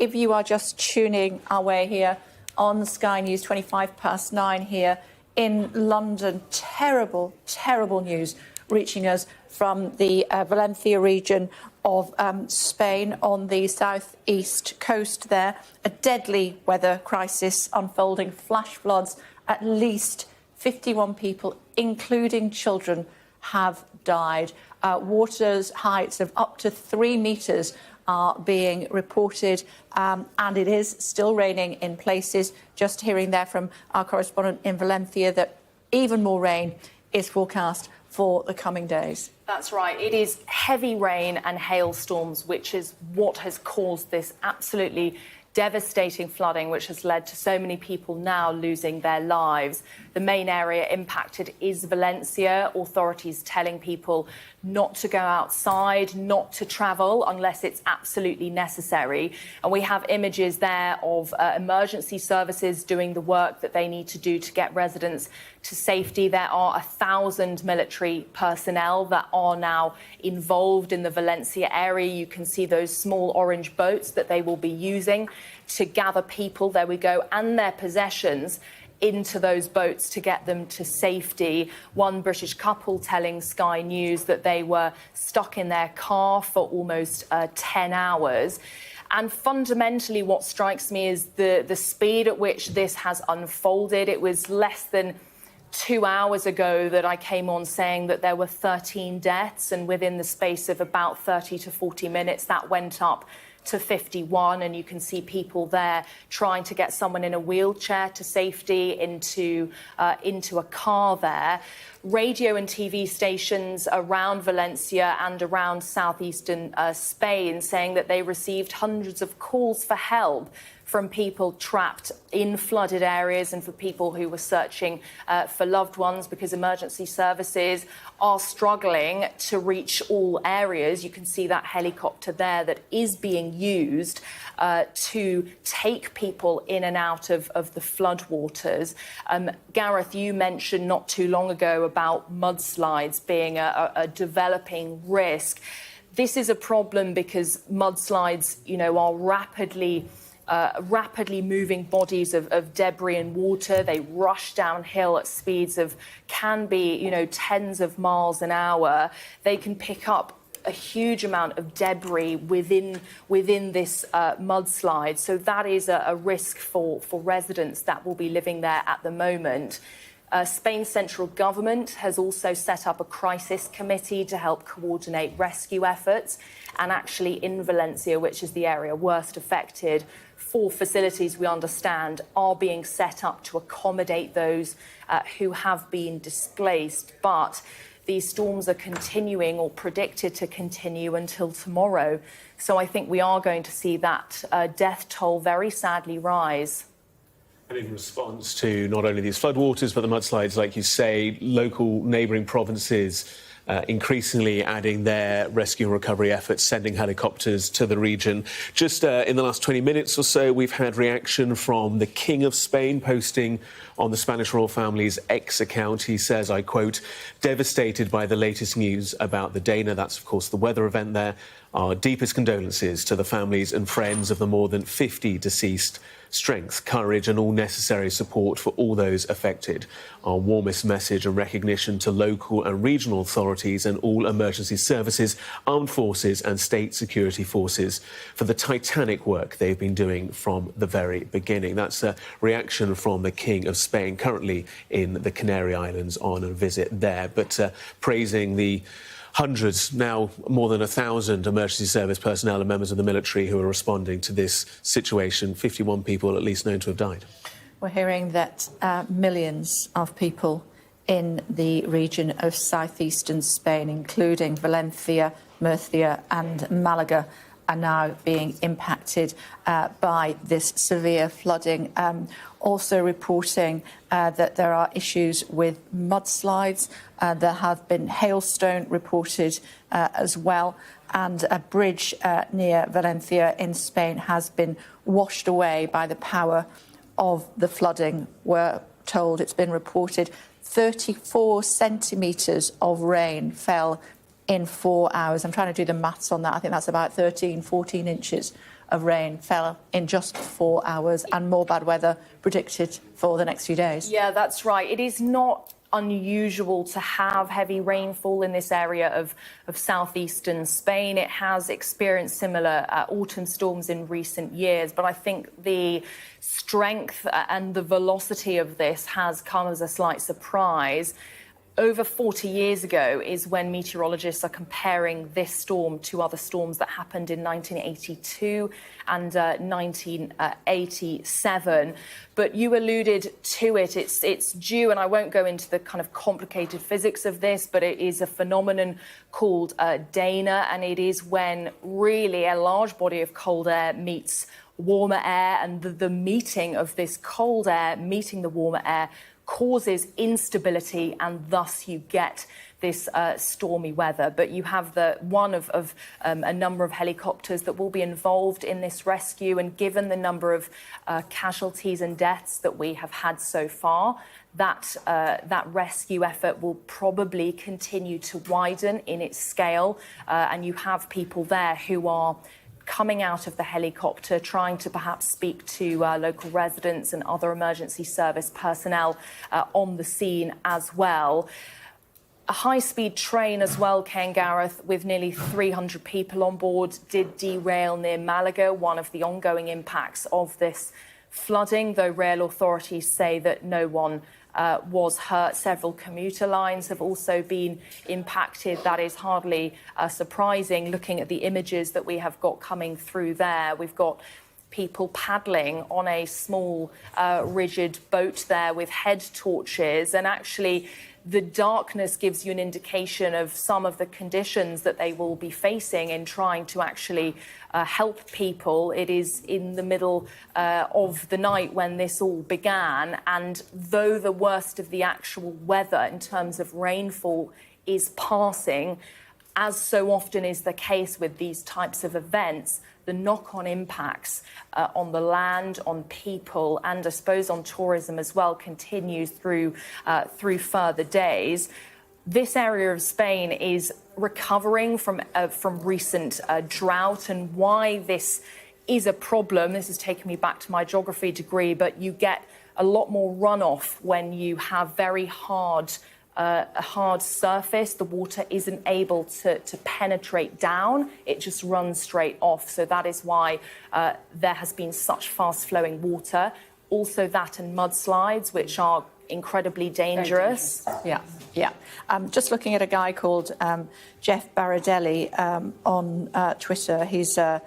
if you are just tuning our way here on Sky News 9 here in London, terrible, terrible news reaching us from the Valencia region of Spain on the southeast coast there. A deadly weather crisis unfolding, flash floods. At least 51 people, including children, have died. Water's heights of up to 3 metres are being reported, and it is still raining in places. Just hearing there from our correspondent in Valencia that even more rain is forecast for the coming days. That's right. It is heavy rain and hailstorms, which is what has caused this absolutely devastating flooding, which has led to so many people now losing their lives. The main area impacted is Valencia. Authorities telling people not to go outside, not to travel unless it's absolutely necessary. And we have images there of emergency services doing the work that they need to do to get residents to safety. There are 1,000 military personnel that are now involved in the Valencia area. You can see those small orange boats that they will be using to gather people, there we go, and their possessions into those boats to get them to safety. One British couple telling Sky News that they were stuck in their car for almost 10 hours. And fundamentally, what strikes me is the speed at which this has unfolded. It was less than 2 hours ago that I came on saying that there were 13 deaths, and within the space of about 30 to 40 minutes, that went up to 51, and you can see people there trying to get someone in a wheelchair to safety into a car there. Radio and TV stations around Valencia and around southeastern Spain saying that they received hundreds of calls for help from people trapped in flooded areas and for people who were searching for loved ones, because emergency services are struggling to reach all areas. You can see that helicopter there that is being used to take people in and out of the floodwaters. Gareth, you mentioned not too long ago about mudslides being a developing risk. This is a problem because mudslides, are rapidly moving bodies of debris and water. They rush downhill at speeds of can be, tens of miles an hour. They can pick up a huge amount of debris within this mudslide. So that is a risk for residents that will be living there at the moment. Spain's central government has also set up a crisis committee to help coordinate rescue efforts. And actually in Valencia, which is the area worst affected, 4 facilities, we understand, are being set up to accommodate those who have been displaced. But these storms are continuing or predicted to continue until tomorrow. So I think we are going to see that death toll very sadly rise. And in response to not only these floodwaters, but the mudslides, like you say, local neighbouring provinces increasingly adding their rescue and recovery efforts, sending helicopters to the region. Just in the last 20 minutes or so, we've had reaction from the King of Spain posting on the Spanish royal family's X account. He says, I quote, "Devastated by the latest news about the Dana," that's of course the weather event there, "our deepest condolences to the families and friends of the more than 50 deceased. Strength, courage and all necessary support for all those affected. Our warmest message and recognition to local and regional authorities and all emergency services, armed forces and state security forces for the titanic work they've been doing from the very beginning." That's a reaction from the King of Spain, currently in the Canary Islands on a visit there, but praising the hundreds, now more than 1,000 emergency service personnel and members of the military who are responding to this situation. 51 people at least known to have died. We're hearing that millions of people in the region of southeastern Spain, including Valencia, Murcia and Malaga, are now being impacted by this severe flooding. Also reporting that there are issues with mudslides. There have been hailstone reported as well, and a bridge near Valencia in Spain has been washed away by the power of the flooding. We're told, it's been reported, 34 centimetres of rain fell in 4 hours. I'm trying to do the maths on that. I think that's about 13, 14 inches of rain fell in just 4 hours, and more bad weather predicted for the next few days. Yeah, that's right. It is not unusual to have heavy rainfall in this area of southeastern Spain. It has experienced similar autumn storms in recent years, but I think the strength and the velocity of this has come as a slight surprise. Over 40 years ago is when meteorologists are comparing this storm to other storms that happened in 1982 and 1987. But you alluded to it. It's due, and I won't go into the kind of complicated physics of this, but it is a phenomenon called Dana, and it is when really a large body of cold air meets warmer air, and the meeting of this cold air meeting the warmer air causes instability, and thus you get this stormy weather. But you have one of a number of helicopters that will be involved in this rescue, and given the number of casualties and deaths that we have had so far, that rescue effort will probably continue to widen in its scale, and you have people there who are coming out of the helicopter, trying to perhaps speak to local residents and other emergency service personnel on the scene as well. A high-speed train as well, Ken Gareth, with nearly 300 people on board, did derail near Malaga, one of the ongoing impacts of this flooding, though rail authorities say that no one was hurt. Several commuter lines have also been impacted. That is hardly surprising, looking at the images that we have got coming through there. We've got people paddling on a small rigid boat there with head torches, and actually the darkness gives you an indication of some of the conditions that they will be facing in trying to actually help people. It is in the middle of the night when this all began, and though the worst of the actual weather in terms of rainfall is passing, as so often is the case with these types of events, the knock-on impacts on the land, on people, and I suppose on tourism as well continues through further days. This area of Spain is recovering from recent drought, and why this is a problem. This has taken me back to my geography degree, but you get a lot more runoff when you have very hard a hard surface. The water isn't able to penetrate down. It just runs straight off. So that is why there has been such fast-flowing water. Also that and mudslides, which are incredibly dangerous. Yeah. Just looking at a guy called Jeff Baradelli on Twitter. He's a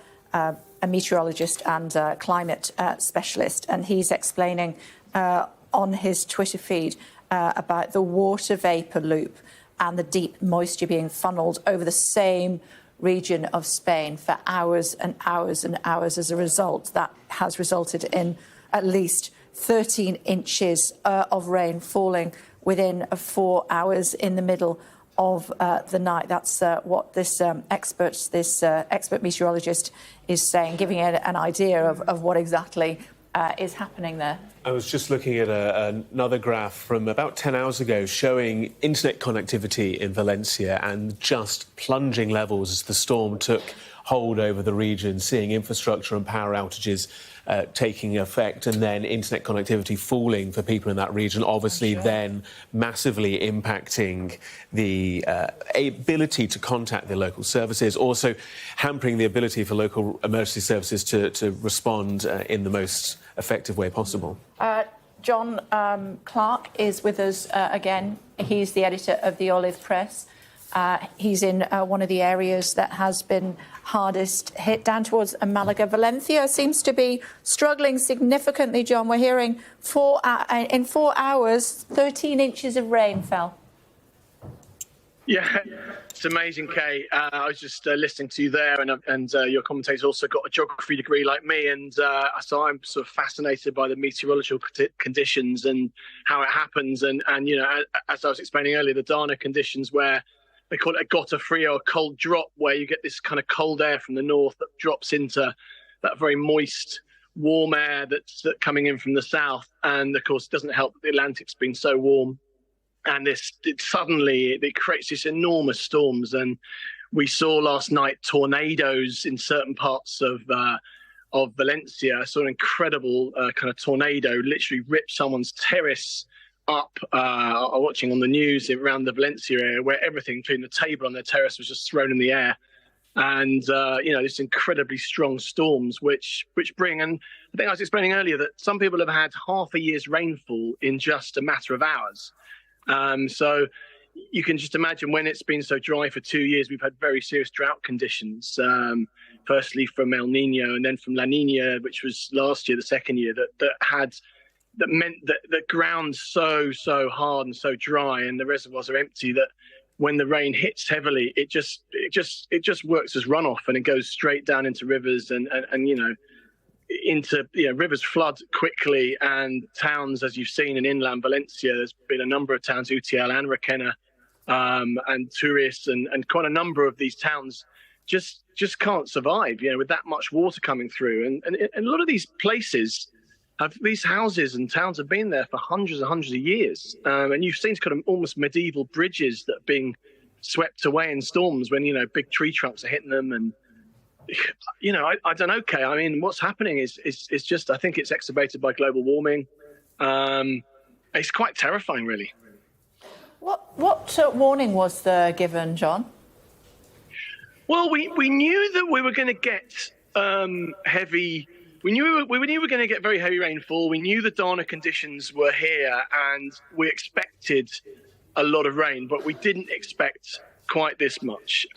meteorologist and climate specialist, and he's explaining on his Twitter feed about the water vapour loop and the deep moisture being funneled over the same region of Spain for hours and hours and hours. As a result, that has resulted in at least 13 inches of rain falling within 4 hours in the middle of the night. That's what this expert meteorologist is saying, giving it an idea of what exactly is happening there. I was just looking at another graph from about 10 hours ago showing internet connectivity in Valencia and just plunging levels as the storm took hold over the region, seeing infrastructure and power outages taking effect, and then internet connectivity falling for people in that region, obviously then massively impacting the ability to contact the local services, also hampering the ability for local emergency services to respond in the most effective way possible. John Clark is with us again. He's the editor of the Olive Press. He's in one of the areas that has been hardest hit, down towards Malaga. Valencia seems to be struggling significantly, John. We're hearing in 4 hours, 13 inches of rain fell. Yeah, it's amazing, Kay. I was just listening to you there, and your commentator's also got a geography degree like me, and so I'm sort of fascinated by the meteorological conditions and how it happens. And you know, as I was explaining earlier, the Dana conditions where they call it a gota frio, a cold drop, where you get this kind of cold air from the north that drops into that very moist, warm air that's coming in from the south. And of course, it doesn't help that the Atlantic's been so warm. And suddenly it creates these enormous storms. And we saw last night tornadoes in certain parts of of Valencia. I saw an incredible kind of tornado literally rip someone's terrace up. Watching on the news around the Valencia area, where everything, including the table on their terrace, was just thrown in the air. And this incredibly strong storms which bring, and I think I was explaining earlier that some people have had half a year's rainfall in just a matter of hours. So you can just imagine, when it's been so dry for 2 years, we've had very serious drought conditions. Firstly from El Nino, and then from La Nina, which was last year, the second year, that meant that the ground's so hard and so dry, and the reservoirs are empty, that when the rain hits heavily, it just works as runoff, and it goes straight down into rivers, and rivers flood quickly, and towns, as you've seen in inland Valencia, there's been a number of towns, Utiel and Requena, and Turis, and quite a number of these towns just can't survive, with that much water coming through, and a lot of these places. These houses and towns have been there for hundreds and hundreds of years, and you've seen kind of almost medieval bridges that are being swept away in storms when big tree trunks are hitting them, and I don't know, Kay. I mean, what's happening is just, I think it's exacerbated by global warming. It's quite terrifying, really. What warning was there given, John? Well, we knew that we were going to get heavy. We knew we were going to get very heavy rainfall. We knew the Dana conditions were here, and we expected a lot of rain, but we didn't expect quite this much.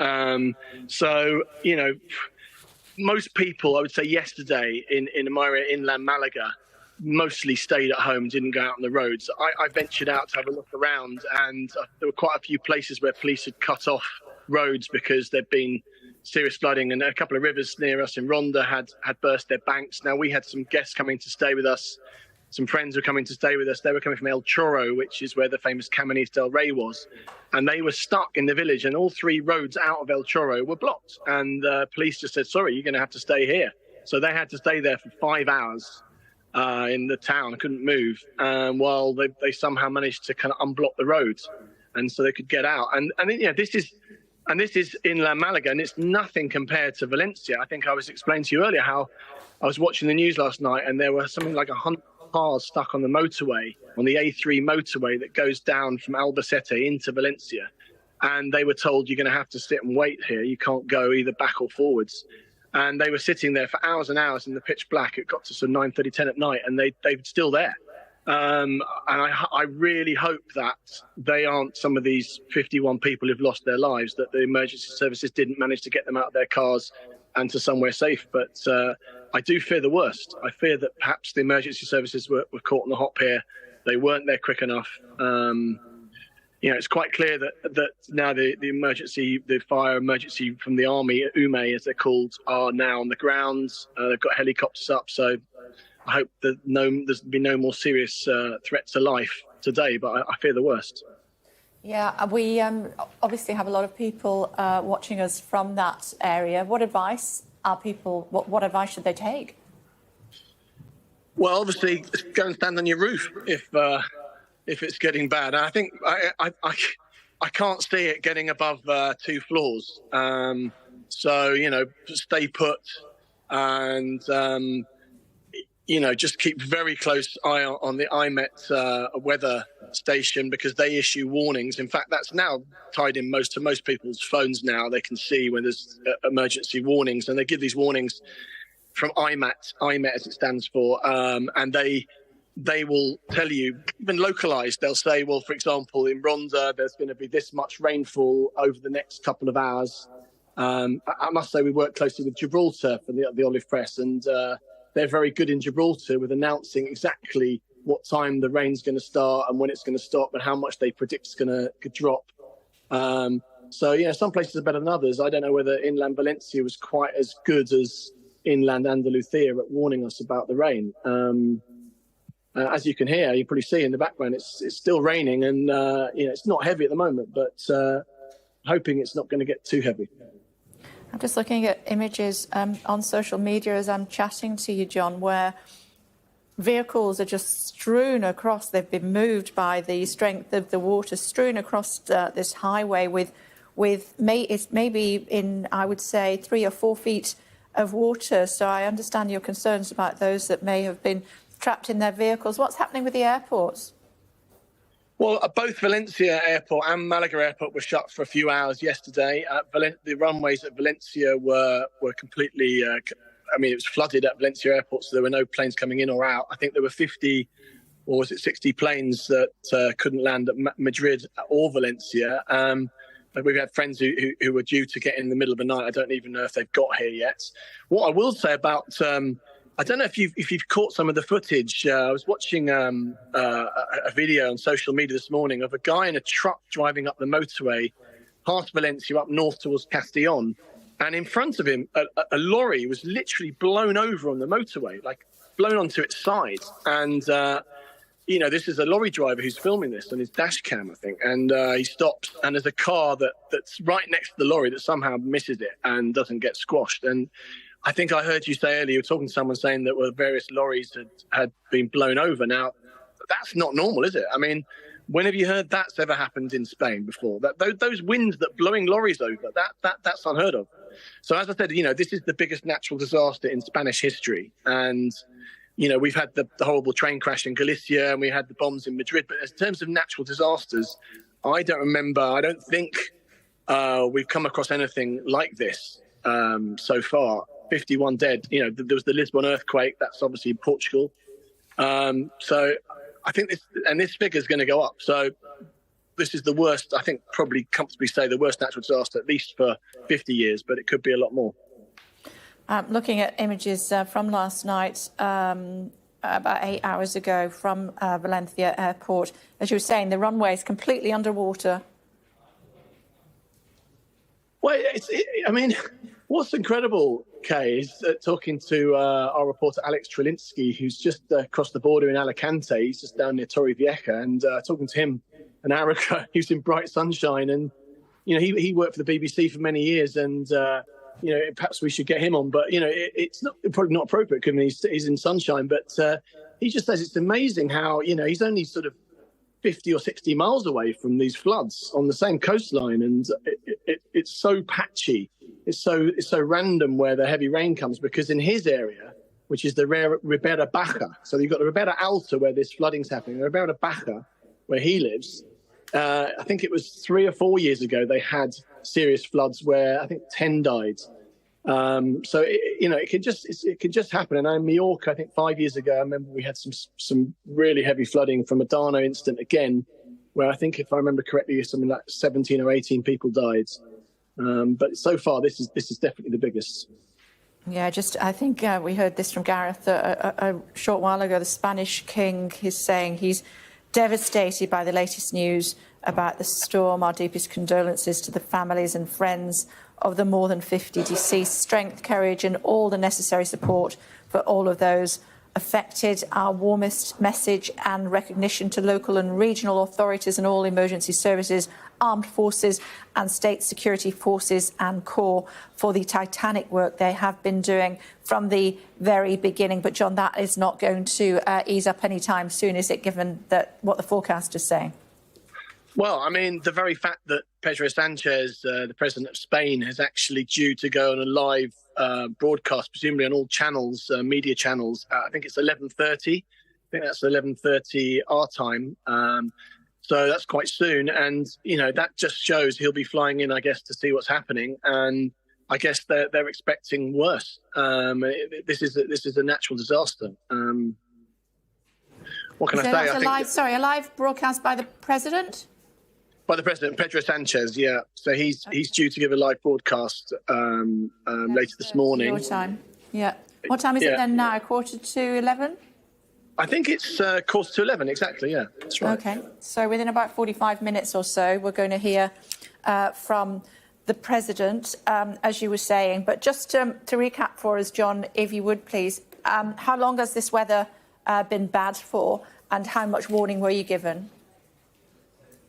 Most people, I would say yesterday in my area, inland Malaga, mostly stayed at home, didn't go out on the roads. I ventured out to have a look around, and there were quite a few places where police had cut off roads because there'd been serious flooding, and a couple of rivers near us in Ronda had burst their banks. Now, we had some guests coming to stay with us, some friends were coming to stay with us. They were coming from El Chorro, which is where the famous Caminito del Rey was, and they were stuck in the village, and all 3 roads out of El Chorro were blocked, and police just said, sorry, you're going to have to stay here. So they had to stay there for 5 hours in the town, couldn't move, while they somehow managed to kind of unblock the roads, and so they could get out. And this is inland Malaga, and it's nothing compared to Valencia. I think I was explaining to you earlier how I was watching the news last night, and there were something like 100 cars stuck on the motorway, on the A3 motorway that goes down from Albacete into Valencia. And they were told, you're going to have to sit and wait here. You can't go either back or forwards. And they were sitting there for hours and hours in the pitch black. It got to sort of 9:30, 10 at night, and they were still there. And I really hope that they aren't some of these 51 people who've lost their lives, that the emergency services didn't manage to get them out of their cars and to somewhere safe. But I do fear the worst. I fear that perhaps the emergency services were caught on the hop here. They weren't there quick enough. It's quite clear that now the fire emergency from the army, UME as they're called, are now on the grounds. They've got helicopters up, so I hope that there's been no more serious threat to life today, but I fear the worst. Yeah, we obviously have a lot of people watching us from that area. What advice are people? What advice should they take? Well, obviously, go and stand on your roof if it's getting bad. And I think I can't see it getting above 2 floors. So stay put and. Just keep very close eye on the IMET weather station, because they issue warnings. In fact, that's now tied in to most people's phones now. They can see when there's emergency warnings, and they give these warnings from IMET as it stands for, and they will tell you, even localized, they'll say, well, for example, in Ronda, there's going to be this much rainfall over the next couple of hours. I must say we work closely with Gibraltar for the Olive Press, and they're very good in Gibraltar with announcing exactly what time the rain's going to start and when it's going to stop and how much they predict it's going to drop. So, some places are better than others. I don't know whether inland Valencia was quite as good as inland Andalusia at warning us about the rain. As you can hear, you probably see in the background, it's still raining, and it's not heavy at the moment, but hoping it's not going to get too heavy. I'm just looking at images on social media as I'm chatting to you, John, where vehicles are just strewn across. They've been moved by the strength of the water, strewn across this highway with maybe in, I would say, 3 or 4 feet of water. So I understand your concerns about those that may have been trapped in their vehicles. What's happening with the airports? Well, both Valencia Airport and Malaga Airport were shut for a few hours yesterday. The runways at Valencia were completely, it was flooded at Valencia Airport, so there were no planes coming in or out. I think there were 50 or was it 60 planes that couldn't land at Madrid or Valencia. We've had friends who were due to get in the middle of the night. I don't even know if they've got here yet. What I will say about... I don't know if you've caught some of the footage. I was watching a video on social media this morning of a guy in a truck driving up the motorway past Valencia up north towards Castellón, and in front of him a lorry was literally blown over on the motorway, like blown onto its side. And this is a lorry driver who's filming this on his dash cam, I think, and he stops, and there's a car that's right next to the lorry that somehow misses it and doesn't get squashed. And I think I heard you say earlier, you were talking to someone saying that various lorries had been blown over. Now, that's not normal, is it? I mean, when have you heard that's ever happened in Spain before? Those winds that blowing lorries over, that's unheard of. So as I said, this is the biggest natural disaster in Spanish history. And, we've had the horrible train crash in Galicia and we had the bombs in Madrid. But in terms of natural disasters, I don't think we've come across anything like this so far. 51 dead. There was the Lisbon earthquake. That's obviously in Portugal. So I think this figure is going to go up. So this is the worst, I think, probably comfortably say the worst natural disaster, at least for 50 years, but it could be a lot more. Looking at images from last night, about 8 hours ago from Valencia Airport, as you were saying, the runway is completely underwater. Well, what's incredible, Kay, is talking to our reporter Alex Trelinsky, who's just across the border in Alicante. He's just down near Torrevieja, and talking to him an hour ago. He was in bright sunshine, and he worked for the BBC for many years, and perhaps we should get him on. But it's probably not appropriate given he's in sunshine. But he just says it's amazing how he's only sort of 50 or 60 miles away from these floods on the same coastline, and it's so patchy. It's so random where the heavy rain comes, because in his area, which is the Ribera Baja, so you've got the Ribera Alta where this flooding's happening, the Ribera Baja where he lives. I think it was 3 or 4 years ago they had serious floods where I think 10 died. So it could just happen. And in Mallorca, I think 5 years ago, I remember we had some really heavy flooding from a Dano incident again, where I think, if I remember correctly, something like 17 or 18 people died. But so far, this is definitely the biggest. Yeah, I think we heard this from Gareth a short while ago. The Spanish king is saying he's devastated by the latest news about the storm. Our deepest condolences to the families and friends of the more than 50 deceased. Strength, courage and all the necessary support for all of those affected. Our warmest message and recognition to local and regional authorities and all emergency services, armed forces and state security forces and corps for the titanic work they have been doing from the very beginning. But John, that is not going to ease up anytime soon, is it, given that what the forecast is saying? Well, I mean, the very fact that Pedro Sanchez, the president of Spain, is actually due to go on a live broadcast, presumably on all channels, media channels. I think it's 11:30. I think that's 11:30 our time. So that's quite soon. And, that just shows he'll be flying in, I guess, to see what's happening. And I guess they're expecting worse. This is a natural disaster. What can I say? A live broadcast by the president? By the president, Pedro Sanchez, yeah. So he's due to give a live broadcast later this morning. Your time, yeah. What time is it then now? 11:45? I think it's 11:45, exactly, yeah. That's right. OK, so within about 45 minutes or so, we're going to hear from the president, as you were saying. But just to recap for us, John, if you would, please, how long has this weather been bad for, and how much warning were you given?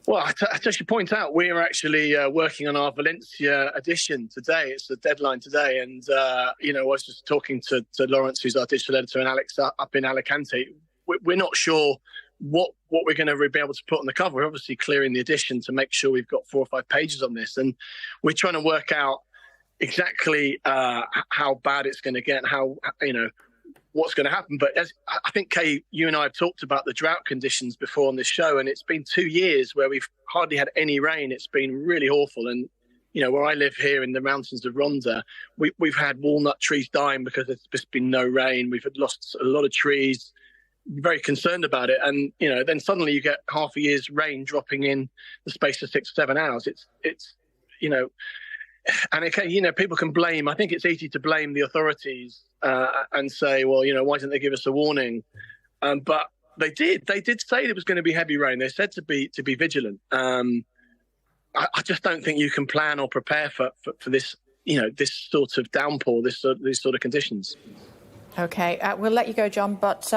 Well, I should point out, we're actually working on our Valencia edition today. It's the deadline today. And, I was just talking to Lawrence, who's our digital editor, and Alex up in Alicante. We're not sure what we're going to be able to put on the cover. We're obviously clearing the edition to make sure we've got 4 or 5 pages on this. And we're trying to work out, exactly how bad it's going to get, and how, what's going to happen. But as I think, Kay, you and I have talked about the drought conditions before on this show, and it's been 2 years where we've hardly had any rain. It's been really awful. And, where I live here in the mountains of Rhondda, we've had walnut trees dying because there's just been no rain. We've lost a lot of trees, very concerned about it. And, then suddenly you get half a year's rain dropping in the space of 6 or 7 hours. It's and okay, people can blame. I think it's easy to blame the authorities and say, well, why didn't they give us a warning? But they did. They did say there was going to be heavy rain. They said to be vigilant. I just don't think you can plan or prepare for this, this sort of downpour, these sort of conditions. OK, we'll let you go, John, but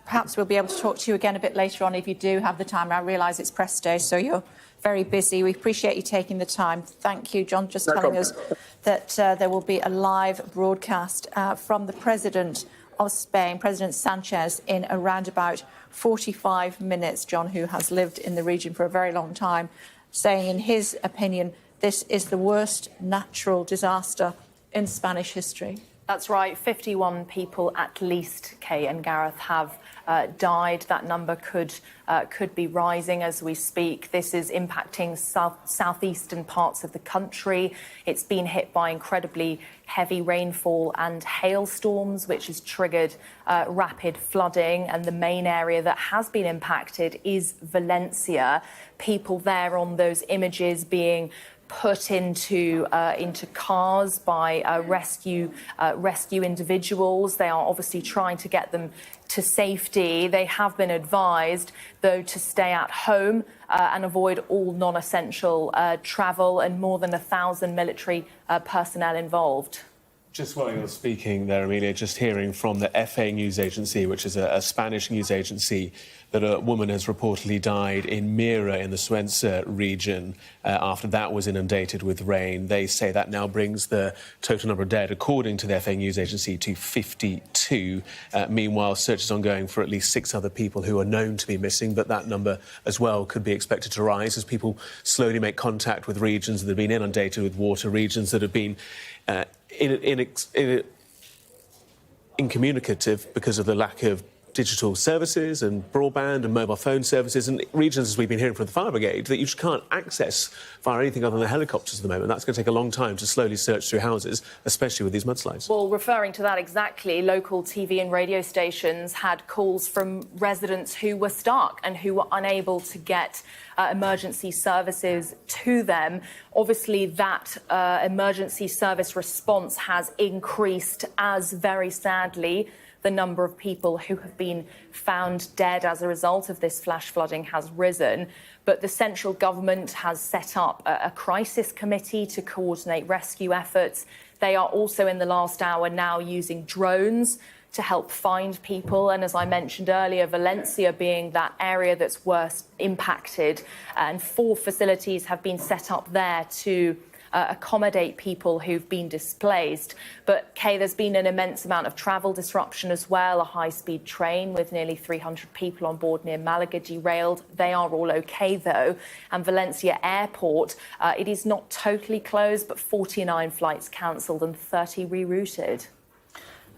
perhaps we'll be able to talk to you again a bit later on if you do have the time. I realise it's press day, so you're very busy. We appreciate you taking the time. Thank you, John, just telling us that there will be a live broadcast from the President of Spain, President Sanchez, in around about 45 minutes, John, who has lived in the region for a very long time, saying, in his opinion, this is the worst natural disaster in Spanish history. That's right. 51 people at least, Kay and Gareth, have died. That number could be rising as we speak. This is impacting southeastern parts of the country. It's been hit by incredibly heavy rainfall and hailstorms, which has triggered rapid flooding. And the main area that has been impacted is Valencia. People there on those images being put into cars by rescue individuals. They are obviously trying to get them to safety. They have been advised, though, to stay at home and avoid all non-essential travel, and more than 1,000 military personnel involved. Just while you're speaking there, Amelia, just hearing from the FA news agency, which is a Spanish news agency, that a woman has reportedly died in Mira in the Cuenca region after that was inundated with rain. They say that now brings the total number of dead, according to the FA news agency, to 52. Meanwhile, search is ongoing for at least 6 other people who are known to be missing, but that number as well could be expected to rise as people slowly make contact with regions that have been inundated with water, regions that have been incommunicative because of the lack of digital services and broadband and mobile phone services, and regions, as we've been hearing from the fire brigade, that you just can't access via anything other than helicopters at the moment. That's going to take a long time to slowly search through houses, especially with these mudslides. Well, referring to that exactly, local TV and radio stations had calls from residents who were stuck and who were unable to get emergency services to them. Obviously, that emergency service response has increased as, very sadly, the number of people who have been found dead as a result of this flash flooding has risen. But the central government has set up a crisis committee to coordinate rescue efforts. They are also in the last hour now using drones to help find people. And as I mentioned earlier, Valencia being that area that's worst impacted, and 4 facilities have been set up there to accommodate people who've been displaced. But, Kay, there's been an immense amount of travel disruption as well. A high-speed train with nearly 300 people on board near Malaga derailed. They are all OK, though. And Valencia Airport, it is not totally closed, but 49 flights cancelled and 30 rerouted.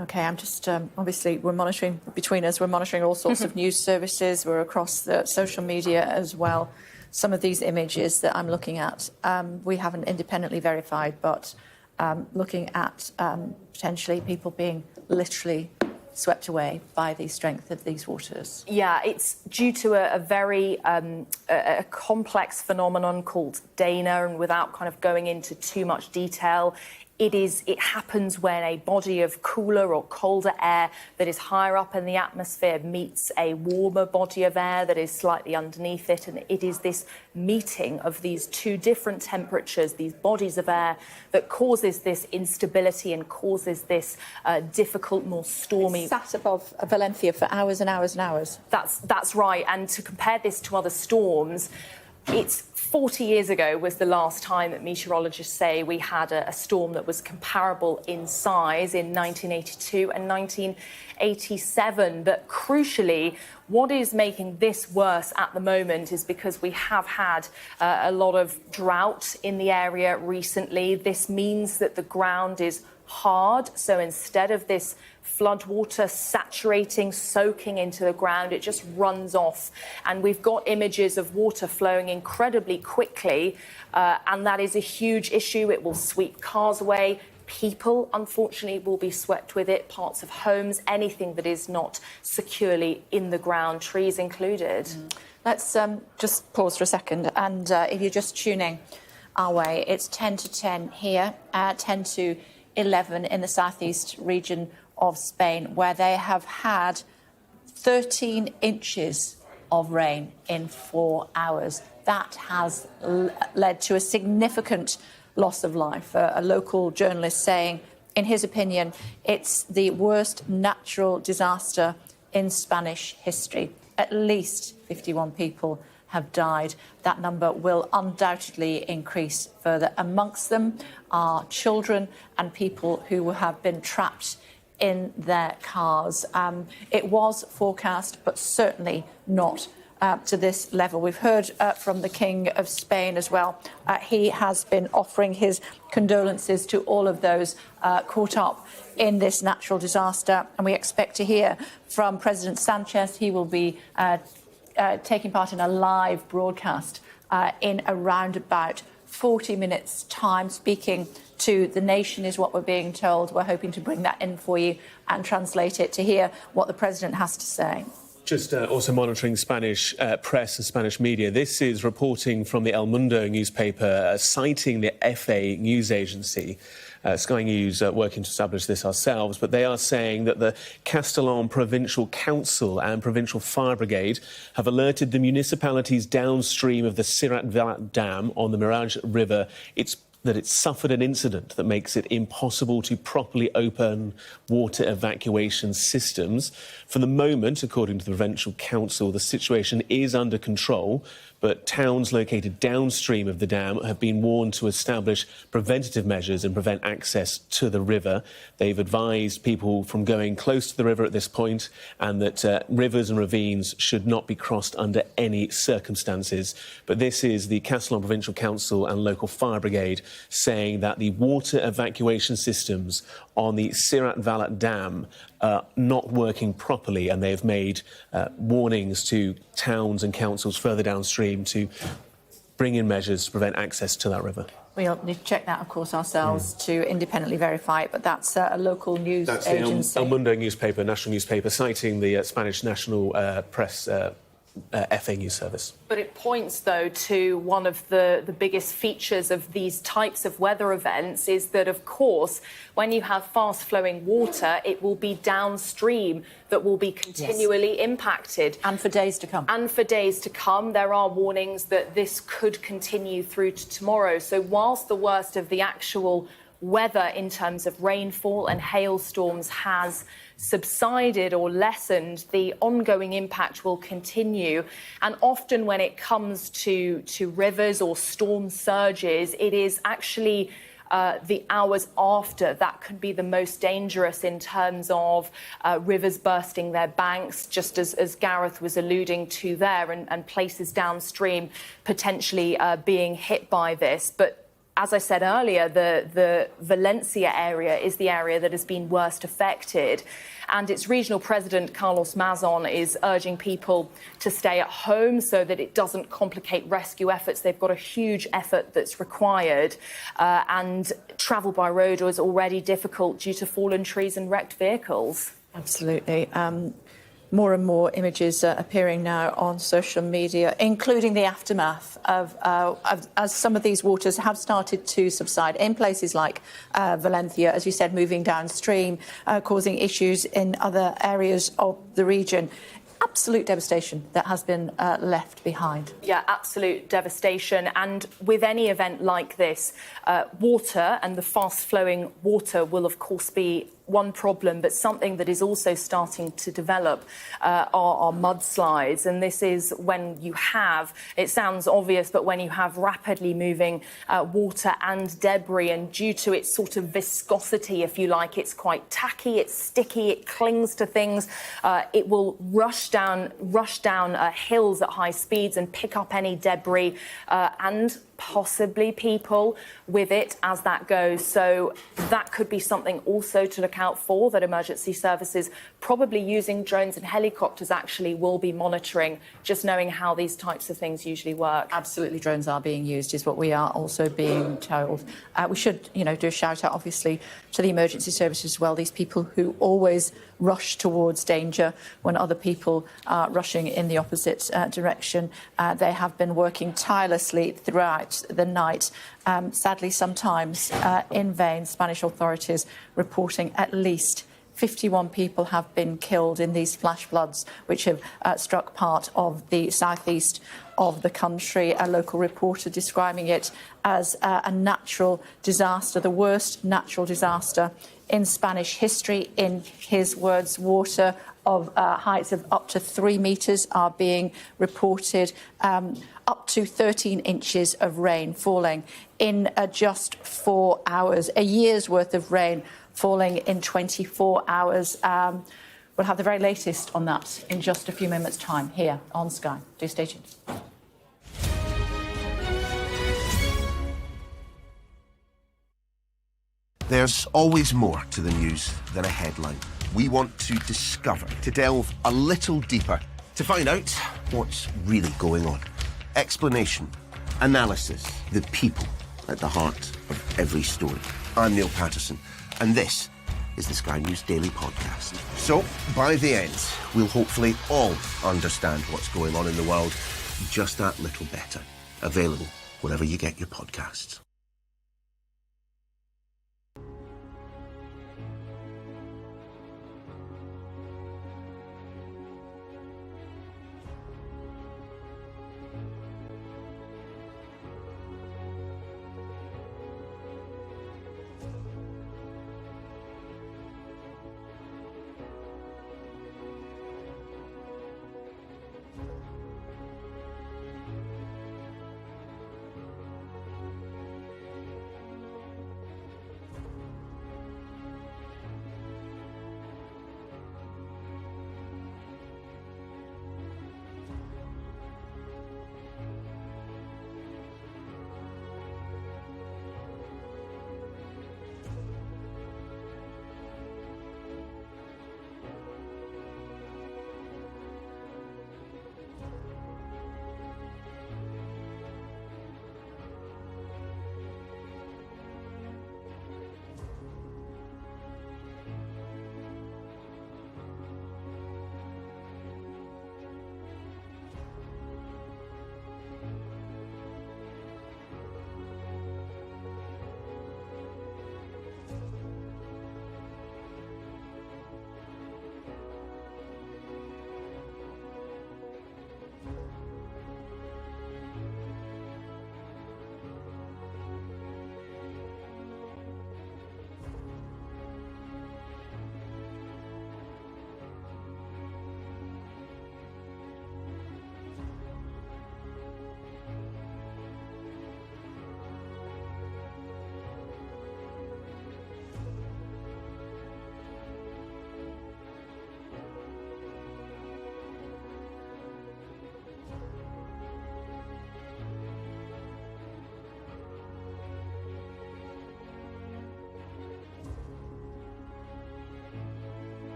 OK, I'm just, obviously, we're monitoring, between us, we're monitoring all sorts of news services. We're across the social media as well. Some of these images that I'm looking at, we haven't independently verified, but looking at potentially people being literally swept away by the strength of these waters. Yeah, it's due to a very a complex phenomenon called Dana, and without kind of going into too much detail, it happens when a body of cooler or colder air that is higher up in the atmosphere meets a warmer body of air that is slightly underneath it. And it is this meeting of these 2 different temperatures, these bodies of air, that causes this instability and causes this difficult, more stormy... It sat above Valencia for hours and hours and hours. That's right. And to compare this to other storms, It's 40 years ago was the last time that meteorologists say we had a storm that was comparable in size in 1982 and 1987. But crucially, what is making this worse at the moment is because we have had a lot of drought in the area recently. This means that the ground is hard. So instead of this floodwater saturating, soaking into the ground, it just runs off. And we've got images of water flowing incredibly quickly. And that is a huge issue. It will sweep cars away. People, unfortunately, will be swept with it, parts of homes, anything that is not securely in the ground, trees included. Let's just pause for a second. And if you're just tuning our way, it's 10 to 10 here, 10 to 11 in the southeast region of Spain, where they have had 13 inches of rain in 4 hours. That has led to a significant loss of life. A local journalist saying, in his opinion, it's the worst natural disaster in Spanish history. At least 51 people have died. That number will undoubtedly increase further. Amongst them are children and people who have been trapped in their cars. It was forecast, but certainly not to this level. We've heard from the King of Spain as well. He has been offering his condolences to all of those caught up in this natural disaster. And we expect to hear from President Sanchez. He will be taking part in a live broadcast in around about 40 minutes' time, speaking to the nation is what we're being told. We're hoping to bring that in for you and translate it to hear what the president has to say. Just also monitoring Spanish press and Spanish media. This is reporting from the El Mundo newspaper, citing the FA news agency. Sky News working to establish this ourselves, but they are saying that the Castellón Provincial Council and Provincial Fire Brigade have alerted the municipalities downstream of the Sirat Velat Dam on the Mirage River that it suffered an incident that makes it impossible to properly open water evacuation systems. For the moment, according to the Provincial Council, the situation is under control, but towns located downstream of the dam have been warned to establish preventative measures and prevent access to the river. They've advised people from going close to the river at this point, and that rivers and ravines should not be crossed under any circumstances. But this is the Castellón Provincial Council and local fire brigade saying that the water evacuation systems on the Sirat Velat Dam are not working properly, and they've made warnings to towns and councils further downstream to bring in measures to prevent access to that river. We'll need to check that, of course, ourselves to independently verify it, but that's a local news agency. That's the El Mundo newspaper, national newspaper, citing the Spanish National Press FA news service. But it points, though, to one of the biggest features of these types of weather events is that, of course, when you have fast-flowing water, it will be downstream that will be continually impacted. And for days to come. And for days to come. There are warnings that this could continue through to tomorrow. So whilst the worst of the actual weather in terms of rainfall and hailstorms has subsided or lessened, the ongoing impact will continue. And often when it comes to rivers or storm surges, it is actually the hours after that can be the most dangerous in terms of rivers bursting their banks, just as Gareth was alluding to there, and places downstream potentially being hit by this. But as I said earlier, the Valencia area is the area that has been worst affected. And its regional president, Carlos Mazon, is urging people to stay at home so that it doesn't complicate rescue efforts. They've got a huge effort that's required. And travel by road is already difficult due to fallen trees and wrecked vehicles. Absolutely. More and more images appearing now on social media, including the aftermath of as some of these waters have started to subside in places like Valencia, as you said, moving downstream, causing issues in other areas of the region. Absolute devastation that has been left behind. Yeah, absolute devastation. And with any event like this, water and the fast-flowing water will, of course, be one problem, but something that is also starting to develop are mudslides. And this is when you have, it sounds obvious, but when you have rapidly moving water and debris, and due to its sort of viscosity, if you like, it's quite tacky, it's sticky, it clings to things. It will rush down hills at high speeds and pick up any debris and possibly people with it as that goes. So that could be something also to look out for, that emergency services, probably using drones and helicopters, actually will be monitoring, just knowing how these types of things usually work. Absolutely, drones are being used, is what we are also being told. We should, do a shout out, obviously, to the emergency services as well. These people who always rush towards danger when other people are rushing in the opposite direction. They have been working tirelessly throughout the night, sadly sometimes in vain. Spanish authorities reporting at least 51 people have been killed in these flash floods which have struck part of the southeast of the country. A local reporter describing it as a natural disaster, the worst natural disaster in Spanish history. In his words, water of heights of up to 3 metres are being reported, up to 13 inches of rain falling in just 4 hours, a year's worth of rain falling in 24 hours. We'll have the very latest on that in just a few minutes' time here on Sky. Do stay tuned. There's always more to the news than a headline. We want to discover, to delve a little deeper, to find out what's really going on. Explanation, analysis, the people at the heart of every story. I'm Neil Patterson, and this is the Sky News Daily Podcast. So, by the end, we'll hopefully all understand what's going on in the world just that little better. Available wherever you get your podcasts.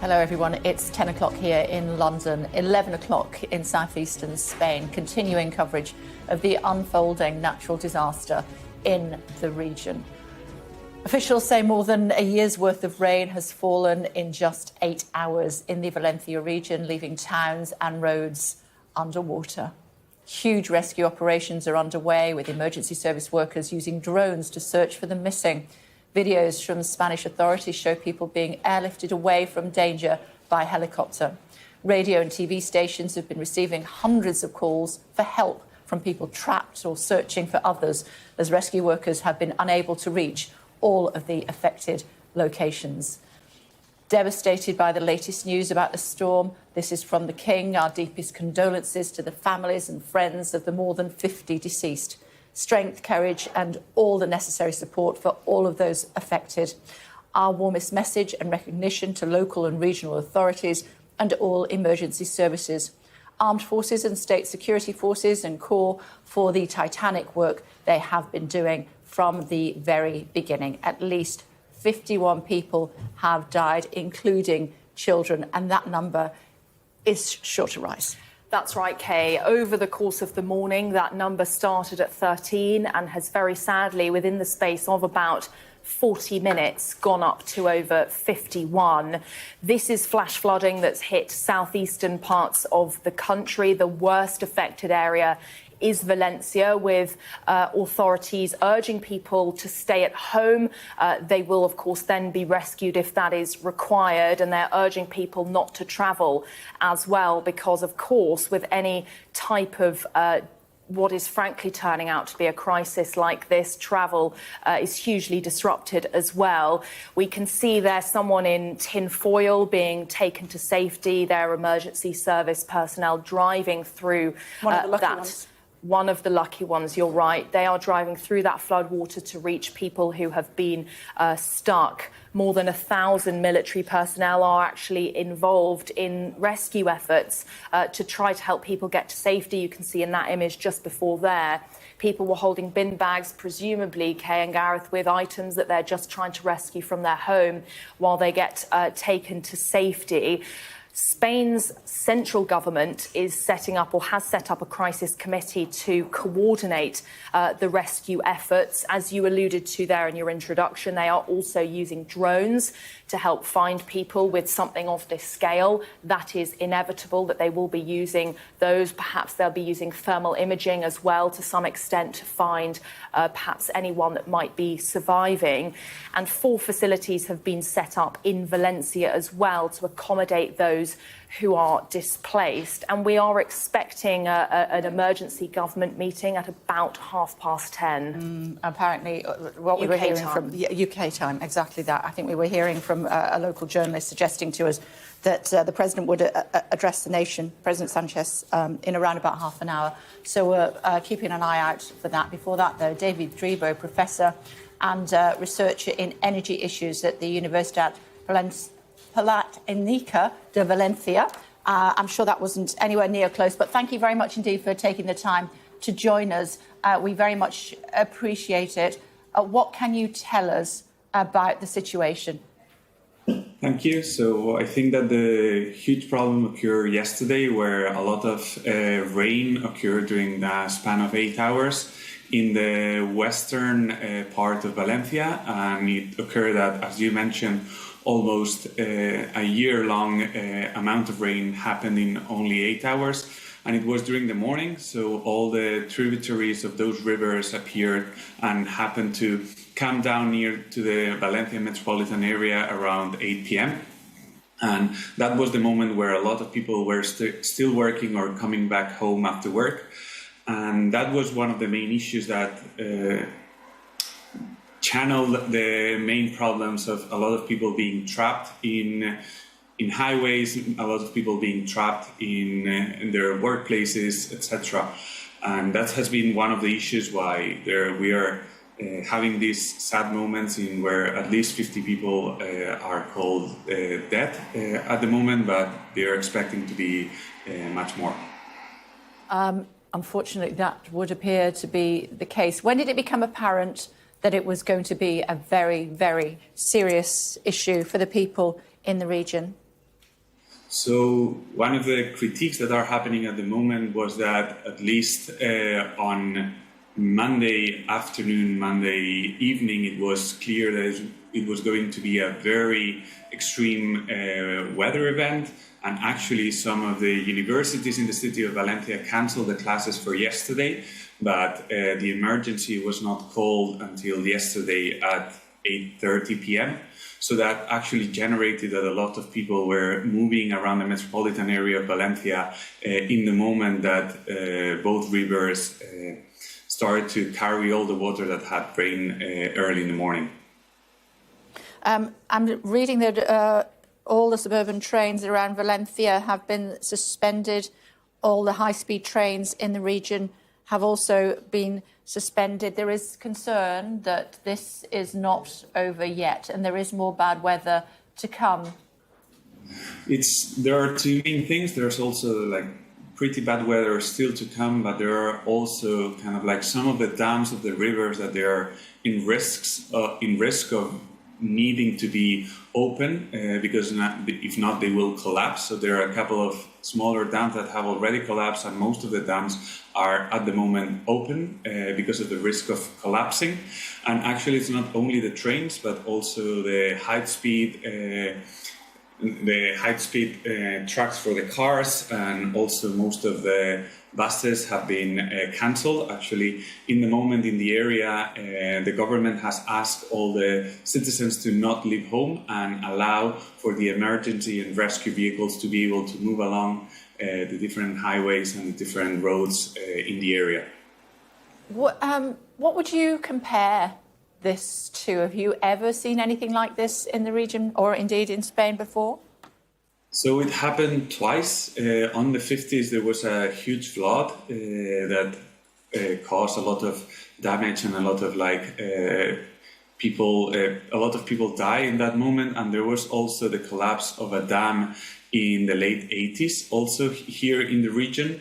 Hello, everyone. It's 10 o'clock here in London, 11 o'clock in southeastern Spain, continuing coverage of the unfolding natural disaster in the region. Officials say more than a year's worth of rain has fallen in just 8 hours in the Valencia region, leaving towns and roads underwater. Huge rescue operations are underway, with emergency service workers using drones to search for the missing. Videos from Spanish authorities show people being airlifted away from danger by helicopter. Radio and TV stations have been receiving hundreds of calls for help from people trapped or searching for others, as rescue workers have been unable to reach all of the affected locations. Devastated by the latest news about the storm, this is from the King. Our deepest condolences to the families and friends of the more than 50 deceased. Strength, courage and all the necessary support for all of those affected. Our warmest message and recognition to local and regional authorities and all emergency services, armed forces and state security forces and Corps for the titanic work they have been doing from the very beginning. At least 51 people have died, including children, and that number is sure to rise. That's right, Kay. Over the course of the morning, that number started at 13 and has very sadly, within the space of about 40 minutes, gone up to over 51. This is flash flooding that's hit southeastern parts of the country. The worst affected area is Valencia, with authorities urging people to stay at home. They will, of course, then be rescued if that is required, and they're urging people not to travel as well, because, of course, with any type of what is frankly turning out to be a crisis like this, travel is hugely disrupted as well. We can see there someone in tinfoil being taken to safety, their emergency service personnel driving through One of the lucky ones, you're right. They are driving through that flood water to reach people who have been stuck. More than 1,000 military personnel are actually involved in rescue efforts to try to help people get to safety. You can see in that image just before there, people were holding bin bags, presumably, Kay and Gareth, with items that they're just trying to rescue from their home while they get taken to safety. Spain's central government is setting up, or has set up, a crisis committee to coordinate the rescue efforts. As you alluded to there in your introduction, they are also using drones to help find people with something of this scale. That is inevitable that they will be using those. Perhaps they'll be using thermal imaging as well to some extent to find perhaps anyone that might be surviving. And 4 facilities have been set up in Valencia as well to accommodate those who are displaced. And we are expecting an emergency government meeting at about 10:30. Apparently, what we were hearing from UK time, exactly that. I think we were hearing from a local journalist suggesting to us that the president would address the nation, President Sanchez, in around about half an hour. So we're keeping an eye out for that. Before that, though, David Dribo, professor and researcher in energy issues at the Universidad Politécnica de Valencia. I'm sure that wasn't anywhere near close, but thank you very much indeed for taking the time to join us. We very much appreciate it. What can you tell us about the situation? Thank you. So I think that the huge problem occurred yesterday, where a lot of rain occurred during the span of 8 hours in the western part of Valencia, and it occurred that, as you mentioned, almost a year-long amount of rain happened in only 8 hours, and it was during the morning, so all the tributaries of those rivers appeared and happened to come down near to the Valencia metropolitan area around 8 p.m. And that was the moment where a lot of people were still working or coming back home after work, and that was one of the main issues that channeled the main problems of a lot of people being trapped in highways, a lot of people being trapped in their workplaces, etc. And that has been one of the issues why we are having these sad moments in where at least 50 people are called dead at the moment, but they are expecting to be much more. Unfortunately, that would appear to be the case. When did it become apparent that it was going to be a very, very serious issue for the people in the region? So one of the critiques that are happening at the moment was that at least on Monday afternoon, Monday evening, it was clear that it was going to be a very extreme weather event. And actually, some of the universities in the city of Valencia canceled the classes for yesterday, but the emergency was not called until yesterday at 8:30 p.m. So that actually generated that a lot of people were moving around the metropolitan area of Valencia in the moment that both rivers started to carry all the water that had rained early in the morning. I'm reading that all the suburban trains around Valencia have been suspended. All the high-speed trains in the region have also been suspended. There is concern that this is not over yet and there is more bad weather to come. There are two main things. There's also like pretty bad weather still to come, but there are also kind of like some of the dams of the rivers that they are in risk of needing to be open because if not they will collapse. So there are a couple of smaller dams that have already collapsed, and most of the dams are at the moment open because of the risk of collapsing. And actually it's not only the trains but also the high-speed trucks for the cars, and also most of the buses have been cancelled. Actually, in the moment in the area, the government has asked all the citizens to not leave home and allow for the emergency and rescue vehicles to be able to move along the different highways and the different roads in the area. What would you compare this to? Have you ever seen anything like this in the region or indeed in Spain before? So it happened twice. On the 50s, there was a huge flood that caused a lot of damage and a lot of people died in that moment. And there was also the collapse of a dam in the late 80s, also here in the region.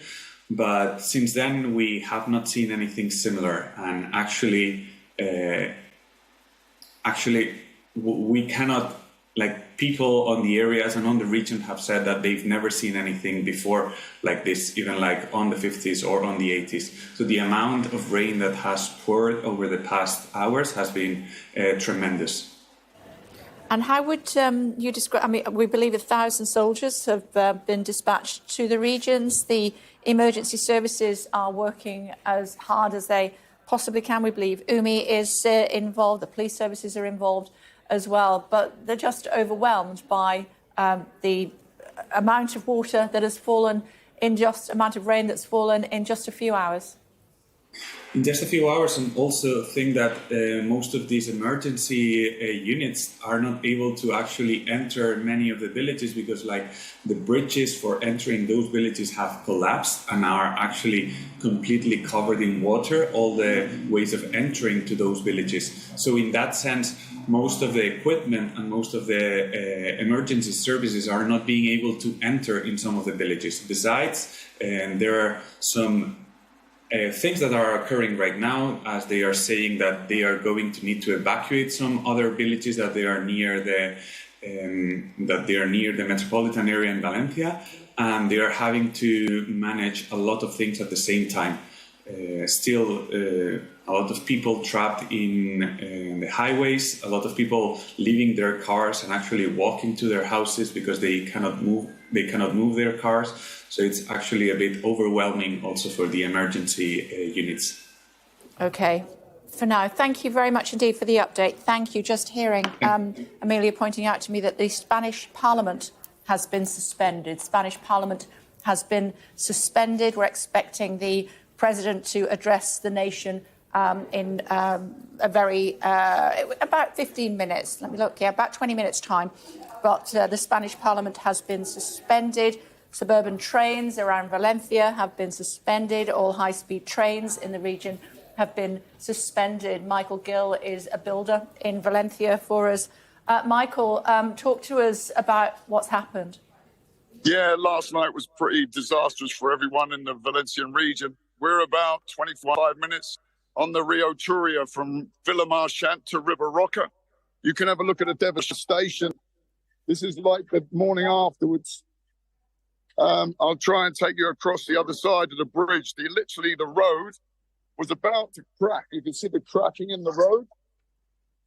But since then, we have not seen anything similar. And actually, we cannot, people on the areas and on the region have said that they've never seen anything before like this, even like on the 50s or on the 80s. So the amount of rain that has poured over the past hours has been tremendous. And how would you describe, I mean, we believe 1,000 soldiers have been dispatched to the regions. The emergency services are working as hard as they possibly can. We believe UMI is involved, the police services are involved as well, but they're just overwhelmed by the amount of water that has fallen amount of rain that's fallen in just a few hours. In just a few hours, and also think that most of these emergency units are not able to actually enter many of the villages because the bridges for entering those villages have collapsed and are actually completely covered in water, all the ways of entering to those villages. So in that sense, most of the equipment and most of the emergency services are not being able to enter in some of the villages. Besides, there are some things that are occurring right now, as they are saying that they are going to need to evacuate some other villages that they are near the metropolitan area in Valencia, and they are having to manage a lot of things at the same time. A lot of people trapped in the highways, a lot of people leaving their cars and actually walking to their houses because they cannot move their cars. So it's actually a bit overwhelming also for the emergency units. Okay. For now, thank you very much indeed for the update. Thank you. Just hearing Amelia pointing out to me that the Spanish Parliament has been suspended. Spanish Parliament has been suspended. We're expecting the President to address the nation in about 15 minutes. Let me look here, about 20 minutes' time. But the Spanish Parliament has been suspended. Suburban trains around Valencia have been suspended. All high-speed trains in the region have been suspended. Michael Gill is a builder in Valencia for us. Michael, talk to us about what's happened. Yeah, last night was pretty disastrous for everyone in the Valencian region. We're about 25 minutes on the Rio Turia from Villamarchant to River Roca. You can have a look at the devastation. This is like the morning afterwards. I'll try and take you across the other side of the bridge. Literally, the road was about to crack. You can see the cracking in the road.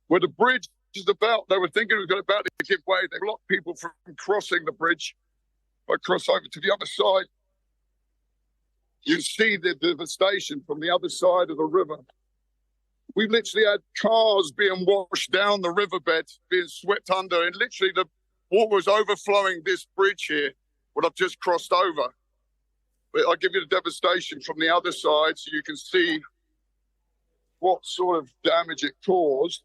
Where the bridge is about, they were thinking it was about to give way. They blocked people from crossing the bridge. If I cross over to the other side, you see the devastation from the other side of the river. We've literally had cars being washed down the riverbed, being swept under, and literally the water was overflowing this bridge here, what I've just crossed over. But I'll give you the devastation from the other side so you can see what sort of damage it caused.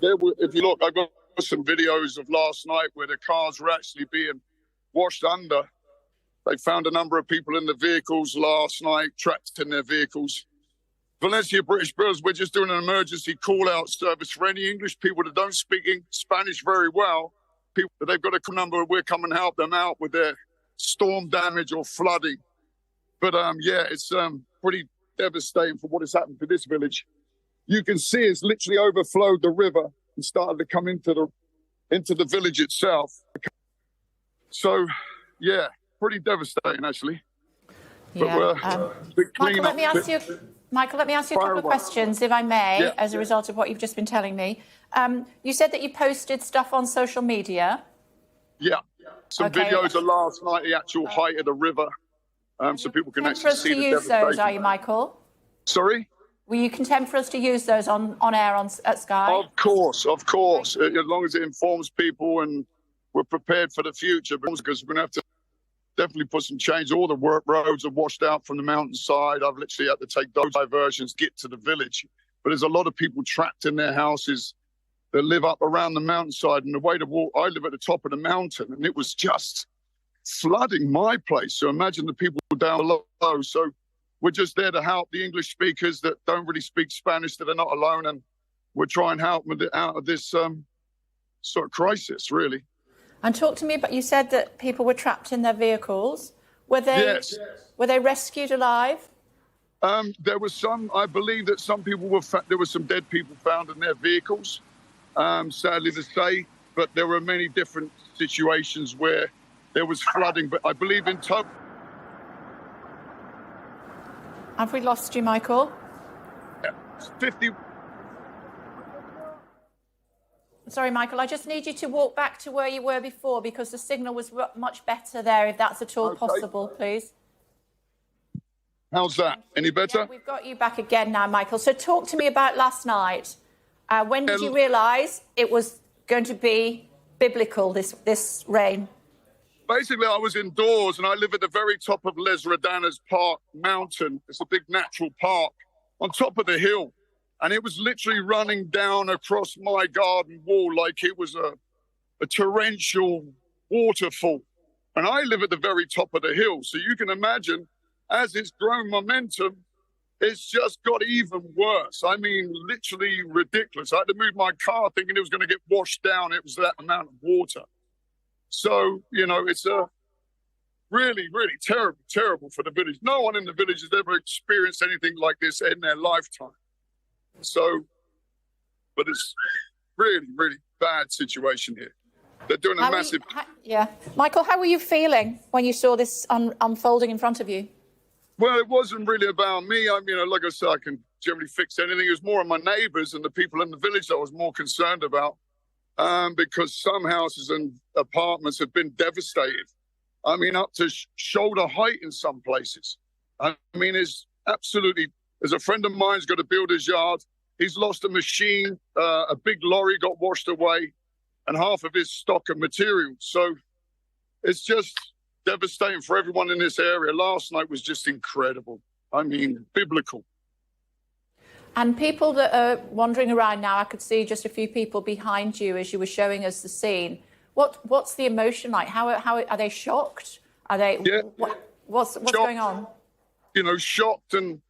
If you look, I've got some videos of last night where the cars were actually being washed under. They found a number of people in the vehicles last night, trapped in their vehicles. Valencia British Builders, we're just doing an emergency call-out service for any English people that don't speak Spanish very well. People that they've got a number, we're coming to help them out with their storm damage or flooding. But yeah, it's pretty devastating for what has happened to this village. You can see it's literally overflowed the river and started to come into the village itself. So, yeah, pretty devastating actually. Yeah. But Michael, let me ask you a couple of questions, if I may, as a result of what you've just been telling me. You said that you posted stuff on social media. Yeah, some videos of last night, the actual height of the river, so people can actually see the devastation. For us to use those, are you, Michael? Sorry? Were you content for us to use those on air at Sky? Of course. As long as it informs people and we're prepared for the future, because we're going to have to definitely put some change. All the roads are washed out from the mountainside. I've literally had to take those diversions, get to the village. But there's a lot of people trapped in their houses that live up around the mountainside. And the way to walk, I live at the top of the mountain, and it was just flooding my place. So imagine the people down below. So we're just there to help the English speakers that don't really speak Spanish, that are not alone, and we're trying to help them out of this sort of crisis, really. And talk to me about, you said that people were trapped in their vehicles. Were they rescued alive? There was some, I believe that some people were, there were some dead people found in their vehicles, sadly to say, but there were many different situations where there was flooding, but I believe in total. Have we lost you, Michael? 50. Sorry, Michael, I just need you to walk back to where you were before because the signal was much better there, if that's at all possible, please. How's that? Any better? Yeah, we've got you back again now, Michael. So talk to me about last night. When did you realise it was going to be biblical, this rain? Basically, I was indoors and I live at the very top of Les Redanas Park mountain. It's a big natural park on top of the hill. And it was literally running down across my garden wall like it was a torrential waterfall. And I live at the very top of the hill. So you can imagine, as it's grown momentum, it's just got even worse. I mean, literally ridiculous. I had to move my car thinking it was going to get washed down. It was that amount of water. So, you know, it's a really, really terrible for the village. No one in the village has ever experienced anything like this in their lifetime. So, but it's really, really bad situation here. They're doing a massive... Michael, how were you feeling when you saw this unfolding in front of you? Well, it wasn't really about me. I mean, like I said, I can generally fix anything. It was more of my neighbours and the people in the village that I was more concerned about. Because some houses and apartments have been devastated. I mean, up to shoulder height in some places. I mean, it's absolutely... There's a friend of mine's got a builder's yard. He's lost a machine. A big lorry got washed away and half of his stock of materials. So it's just devastating for everyone in this area. Last night was just incredible. I mean, biblical. And people that are wandering around now, I could see just a few people behind you as you were showing us the scene. What's the emotion like? How are they shocked? Are they? Yeah. What's shocked, going on? You know, shocked and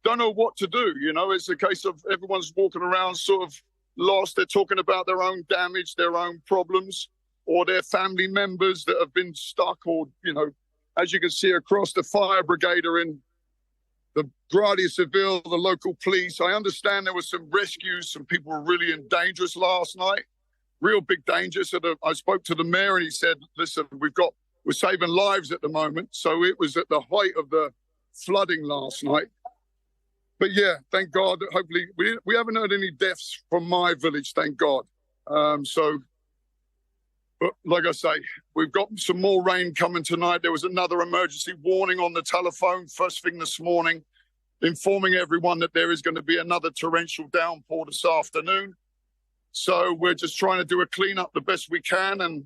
don't know what to do. You know, it's a case of everyone's walking around sort of lost. They're talking about their own damage, their own problems, or their family members that have been stuck, or, you know, as you can see across, the fire brigade are in the Guardia Civil, the local police. I understand there were some rescues. Some people were really in dangerous last night. real big danger. So I spoke to the mayor and he said, listen, we're saving lives at the moment. So it was at the height of the flooding last night. But yeah, thank God. Hopefully, we haven't heard any deaths from my village, thank God. But like I say, we've got some more rain coming tonight. There was another emergency warning on the telephone first thing this morning, informing everyone that there is going to be another torrential downpour this afternoon. So we're just trying to do a clean up the best we can and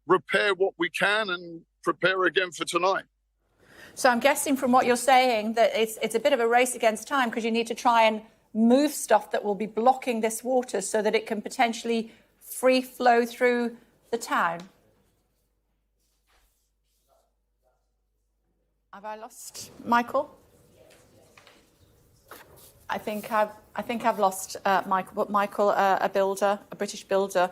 repair what we can and prepare again for tonight. So I'm guessing from what you're saying that it's a bit of a race against time, because you need to try and move stuff that will be blocking this water so that it can potentially free flow through the town. Have I lost Michael? I think I've lost Michael. But Michael, a British builder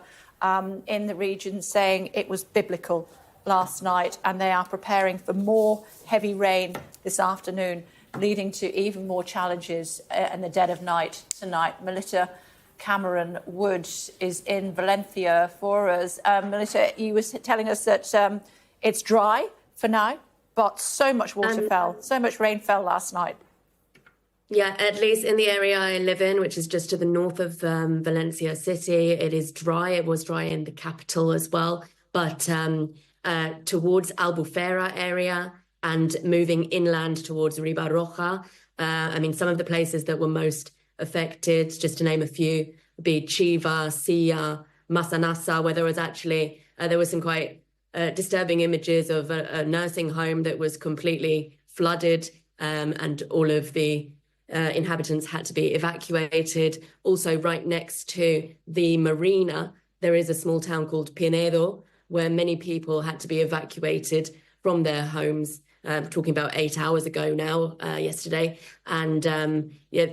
in the region, saying it was biblical last night, and they are preparing for more heavy rain this afternoon, leading to even more challenges in the dead of night tonight. Melita Cameron Wood is in Valencia for us. Melita, you were telling us that it's dry for now, but so much so much rain fell last night. Yeah, at least in the area I live in, which is just to the north of Valencia city, it is dry. It was dry in the capital as well. But towards Albufera area and moving inland towards Ribarroja, some of the places that were most affected, just to name a few, would be Chiva, Silla, Masanasa, where there was actually, there was some quite disturbing images of a nursing home that was completely flooded, and all of the inhabitants had to be evacuated. Also, right next to the marina, there is a small town called Pinedo, where many people had to be evacuated from their homes. Talking about 8 hours ago now, yesterday. And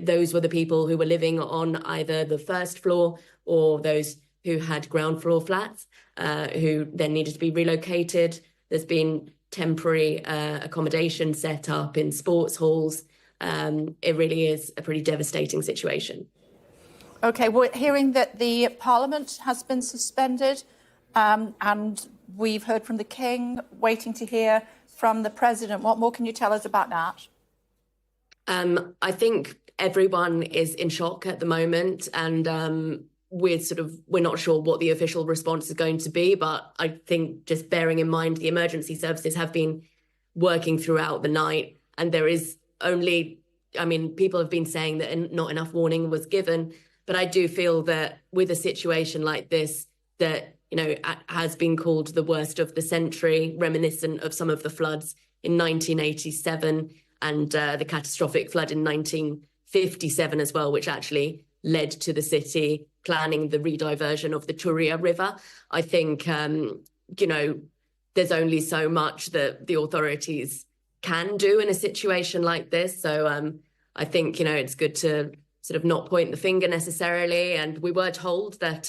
those were the people who were living on either the first floor or those who had ground floor flats, who then needed to be relocated. There's been temporary accommodation set up in sports halls. It really is a pretty devastating situation. OK, we're hearing that the Parliament has been suspended, and we've heard from the King, waiting to hear from the President. What more can you tell us about that? I think everyone is in shock at the moment, and we're not sure what the official response is going to be. But I think, just bearing in mind, the emergency services have been working throughout the night, and there is only, people have been saying that not enough warning was given. But I do feel that with a situation like this, that has been called the worst of the century, reminiscent of some of the floods in 1987 and the catastrophic flood in 1957 as well, which actually led to the city planning the rediversion of the Turia River. I think, there's only so much that the authorities can do in a situation like this. So I think, it's good to sort of not point the finger necessarily. And we were told that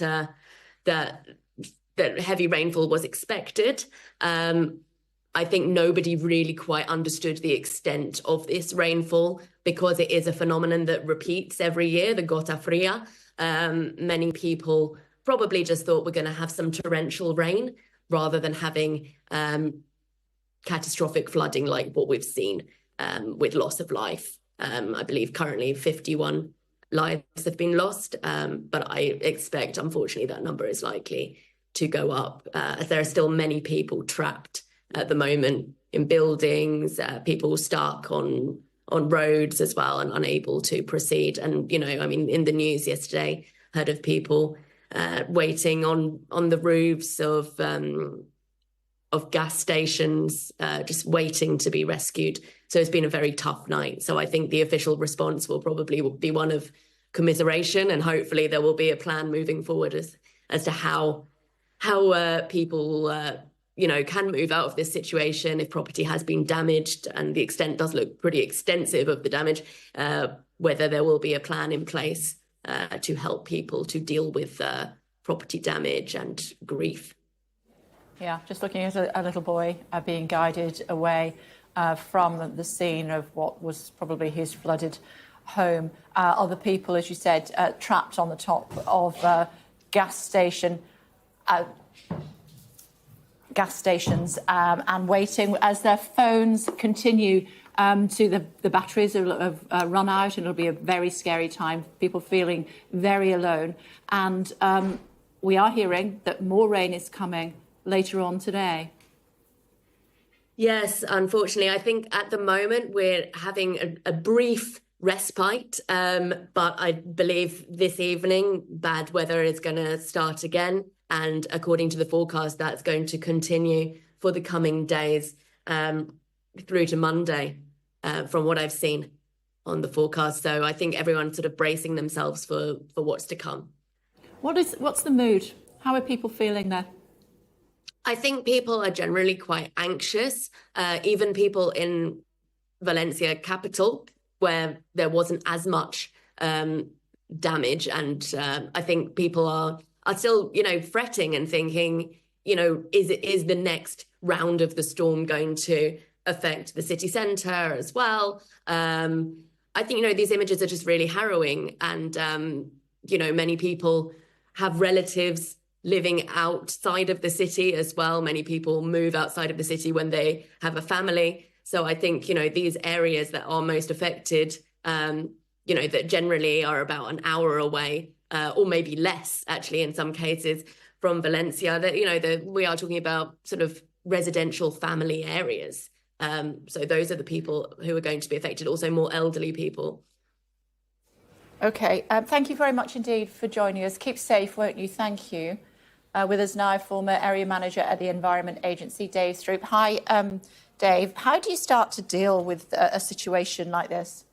heavy rainfall was expected. I think nobody really quite understood the extent of this rainfall, because it is a phenomenon that repeats every year, the gota fria. Many people probably just thought we're going to have some torrential rain rather than having catastrophic flooding like what we've seen, with loss of life. I believe currently 51 lives have been lost, but I expect, unfortunately, that number is likely to go up, as there are still many people trapped at the moment in buildings, people stuck on roads as well and unable to proceed. And, in the news yesterday, heard of people waiting on the roofs of gas stations, just waiting to be rescued. So it's been a very tough night. So I think the official response will probably be one of commiseration, and hopefully there will be a plan moving forward as to how people can move out of this situation if property has been damaged, and the extent does look pretty extensive of the damage, whether there will be a plan in place to help people to deal with property damage and grief. Yeah, just looking at a little boy being guided away from the scene of what was probably his flooded home. Other people, as you said, trapped on the top of a gas station. gas stations and waiting as their phones continue to the batteries have run out, and it'll be a very scary time. People feeling very alone. And we are hearing that more rain is coming later on today. Yes, unfortunately, I think at the moment we're having a brief respite, but I believe this evening bad weather is going to start again, and according to the forecast, that's going to continue for the coming days through to Monday, from what I've seen on the forecast. So I think everyone's sort of bracing themselves for what's to come. What's the mood? How are people feeling there? I think people are generally quite anxious, even people in Valencia capital, where there wasn't as much damage. And I think people are still, fretting and thinking, is the next round of the storm going to affect the city centre as well? I think, these images are just really harrowing. And, many people have relatives living outside of the city as well. Many people move outside of the city when they have a family. So I think, these areas that are most affected, that generally are about an hour away, or maybe less, actually, in some cases, from Valencia, that, we are talking about sort of residential family areas. So those are the people who are going to be affected, also more elderly people. OK, thank you very much indeed for joining us. Keep safe, won't you? Thank you. With us now, former area manager at the Environment Agency, Dave Stroop. Hi, Dave. How do you start to deal with a situation like this?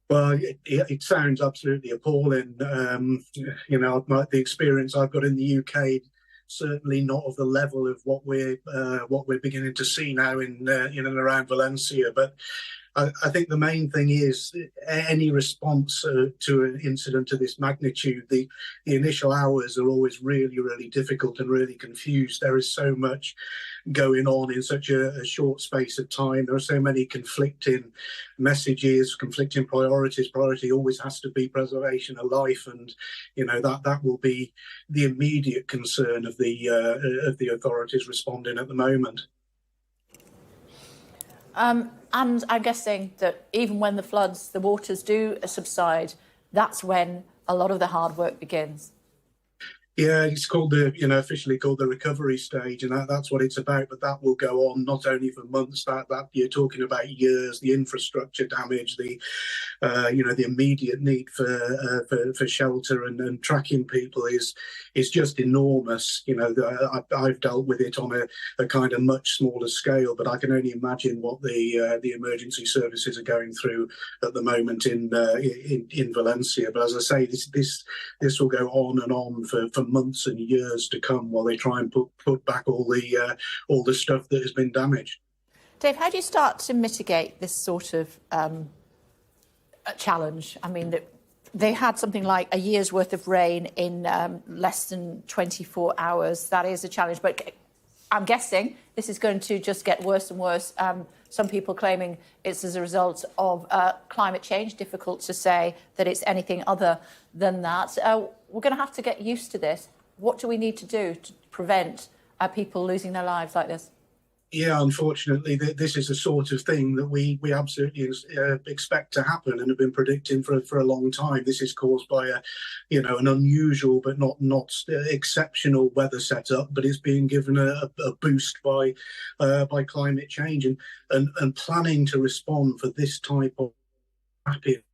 Well, it sounds absolutely appalling. The experience I've got in the UK, certainly not of the level of what we're beginning to see now in and around Valencia. But I think the main thing is any response to an incident of this magnitude, the initial hours are always really, really difficult and really confused. There is so much going on in such a short space of time. There are so many conflicting messages, conflicting priorities. Priority always has to be preservation of life, and that will be the immediate concern of the authorities responding at the moment. And I'm guessing that even when the waters do subside, that's when a lot of the hard work begins. Yeah, it's called officially called the recovery stage, and that's what it's about. But that will go on not only for months. That you're talking about years. The infrastructure damage, the immediate need for shelter and tracking people is just enormous. I've dealt with it on a kind of much smaller scale, but I can only imagine what the emergency services are going through at the moment in Valencia. But as I say, this will go on and on for months and years to come while they try and put back all the stuff that has been damaged. Dave, how do you start to mitigate this sort of challenge? I mean, they had something like a year's worth of rain in less than 24 hours. That is a challenge, but I'm guessing this is going to just get worse and worse. Some people claiming it's as a result of climate change. Difficult to say that it's anything other than that. We're going to have to get used to this. What do we need to do to prevent people losing their lives like this? Yeah, unfortunately, this is the sort of thing that we absolutely expect to happen and have been predicting for a long time. This is caused by an unusual but not exceptional weather setup, but it's being given a boost by climate change and planning to respond for this type of rapid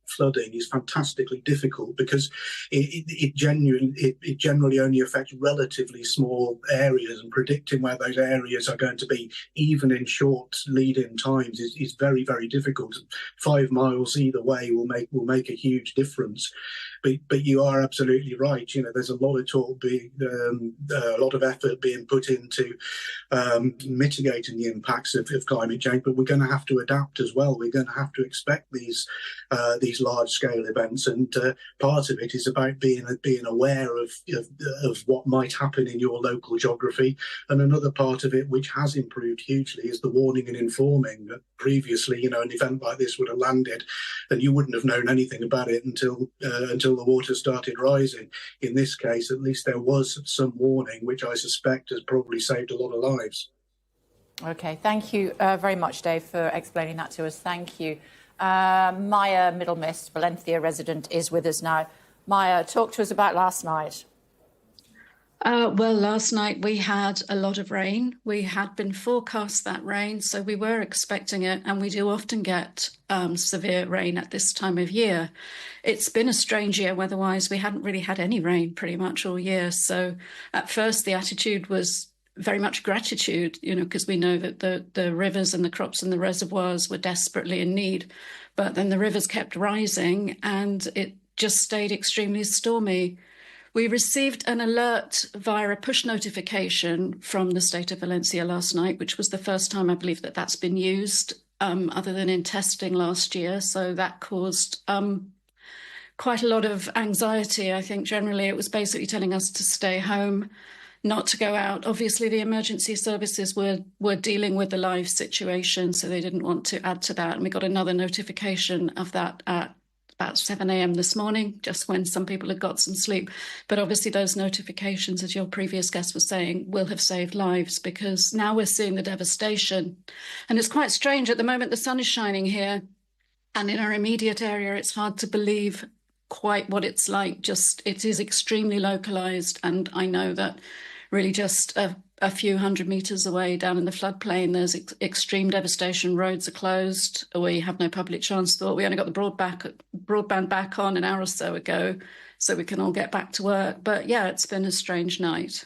flooding is fantastically difficult because it generally only affects relatively small areas, and predicting where those areas are going to be, even in short lead-in times, is very, very difficult. 5 miles either way will make a huge difference. But you are absolutely right. There's a lot of talk a lot of effort being put into mitigating the impacts of climate change, but we're going to have to adapt as well. We're going to have to expect these large-scale events, and part of it is about being aware of what might happen in your local geography, and another part of it, which has improved hugely, is the warning and informing. That previously, an event like this would have landed, and you wouldn't have known anything about it until the water started rising. In this case, at least there was some warning, which I suspect has probably saved a lot of lives. OK, thank you very much, Dave, for explaining that to us. Thank you. Maya Middlemist, Valencia resident, is with us now. Maya, talk to us about last night. Well, last night we had a lot of rain. We had been forecast that rain, so we were expecting it, and we do often get severe rain at this time of year. It's been a strange year weather-wise. We hadn't really had any rain pretty much all year. So at first the attitude was very much gratitude, because we know that the rivers and the crops and the reservoirs were desperately in need. But then the rivers kept rising and it just stayed extremely stormy. We received an alert via a push notification from the state of Valencia last night, which was the first time I believe that that's been used other than in testing last year. So that caused quite a lot of anxiety. I think generally it was basically telling us to stay home, not to go out. Obviously, the emergency services were dealing with the live situation, so they didn't want to add to that. And we got another notification of that at about 7 a.m. this morning, just when some people had got some sleep. But obviously those notifications, as your previous guest was saying, will have saved lives, because now we're seeing the devastation. And it's quite strange. At the moment, the sun is shining here, and in our immediate area, it's hard to believe quite what it's like. It is extremely localized. And I know that really just a few hundred meters away down in the floodplain, there's extreme devastation. Roads are closed. We have no public transport. We only got the broadband back on an hour or so ago, so we can all get back to work. But yeah, it's been a strange night.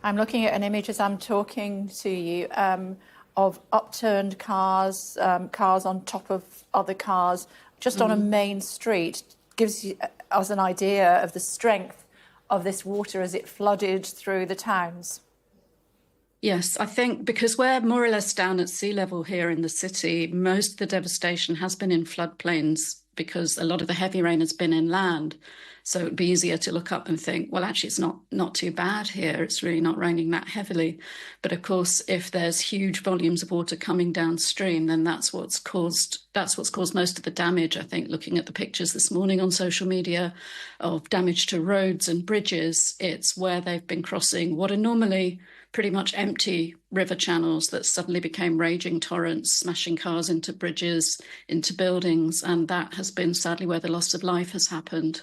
I'm looking at an image as I'm talking to you of upturned cars, cars on top of other cars, just on a main street. Gives us an idea of the strength of this water as it flooded through the towns. Yes, I think because we're more or less down at sea level here in the city, most of the devastation has been in floodplains because a lot of the heavy rain has been inland. So it'd be easier to look up and think, well, actually, it's not too bad here. It's really not raining that heavily. But of course, if there's huge volumes of water coming downstream, then that's what's caused most of the damage. I think looking at the pictures this morning on social media of damage to roads and bridges, it's where they've been crossing what are normally pretty much empty river channels that suddenly became raging torrents, smashing cars into bridges, into buildings. And that has been sadly where the loss of life has happened.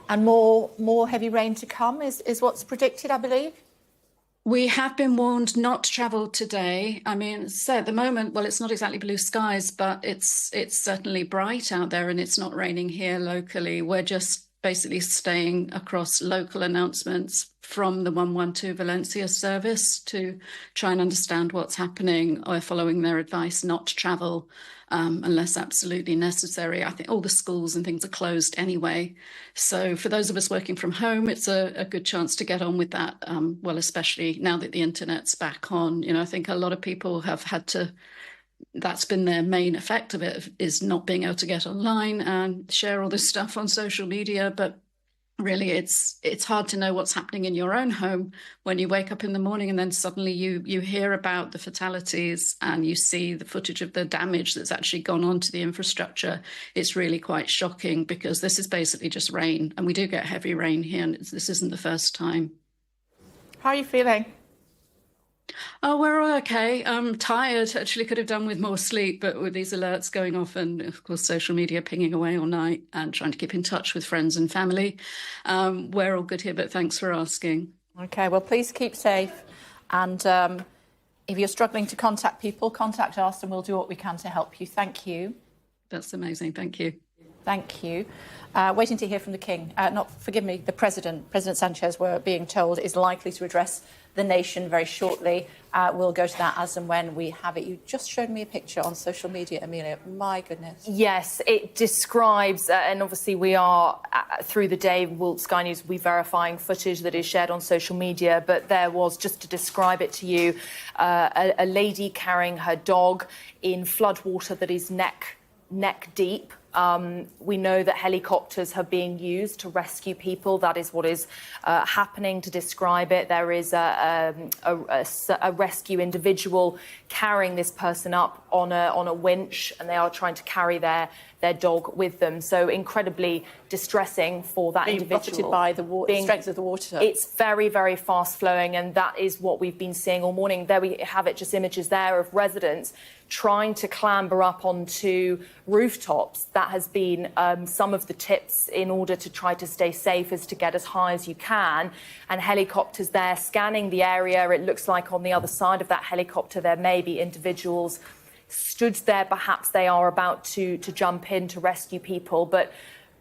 And more heavy rain to come is what's predicted, I believe? We have been warned not to travel today. I mean, so at the moment, well, it's not exactly blue skies, but it's certainly bright out there, and it's not raining here locally. We're just basically staying across local announcements from the 112 Valencia service to try and understand what's happening, or following their advice not to travel unless absolutely necessary. I think all the schools and things are closed anyway. So for those of us working from home, it's a good chance to get on with that. Well, especially now that the internet's back on. I think a lot of people have had to, that's been their main effect of it, is not being able to get online and share all this stuff on social media. But really, it's hard to know what's happening in your own home when you wake up in the morning and then suddenly you hear about the fatalities and you see the footage of the damage that's actually gone on to the infrastructure. It's really quite shocking, because this is basically just rain, and we do get heavy rain here, and this isn't the first time. How are you feeling? Oh, we're all okay. I'm tired. Actually, could have done with more sleep, but with these alerts going off and, of course, social media pinging away all night and trying to keep in touch with friends and family, we're all good here, but thanks for asking. OK, well, please keep safe. And if you're struggling to contact people, contact us and we'll do what we can to help you. Thank you. That's amazing. Thank you. Thank you. Waiting to hear from the King. The President. President Sanchez, we're being told, is likely to address the nation very shortly. We'll go to that as and when we have it. You just showed me a picture on social media, Amelia. My goodness. Yes, it describes, and obviously we are, through the day, Sky News will be verifying footage that is shared on social media, but there was, just to describe it to you, a lady carrying her dog in floodwater that is neck deep. We know that helicopters are being used to rescue people. That is what is happening. To describe it, there is a rescue individual carrying this person up on a winch, and they are trying to carry their dog with them. So incredibly distressing for that individual. Buffeted by the strength of the water. It's very, very fast flowing, and that is what we've been seeing all morning. There we have it, just images there of residents trying to clamber up onto rooftops. That has been some of the tips in order to try to stay safe, is to get as high as you can. And helicopters there scanning the area. It looks like on the other side of that helicopter there may be individuals stood there. Perhaps they are about to jump in to rescue people. But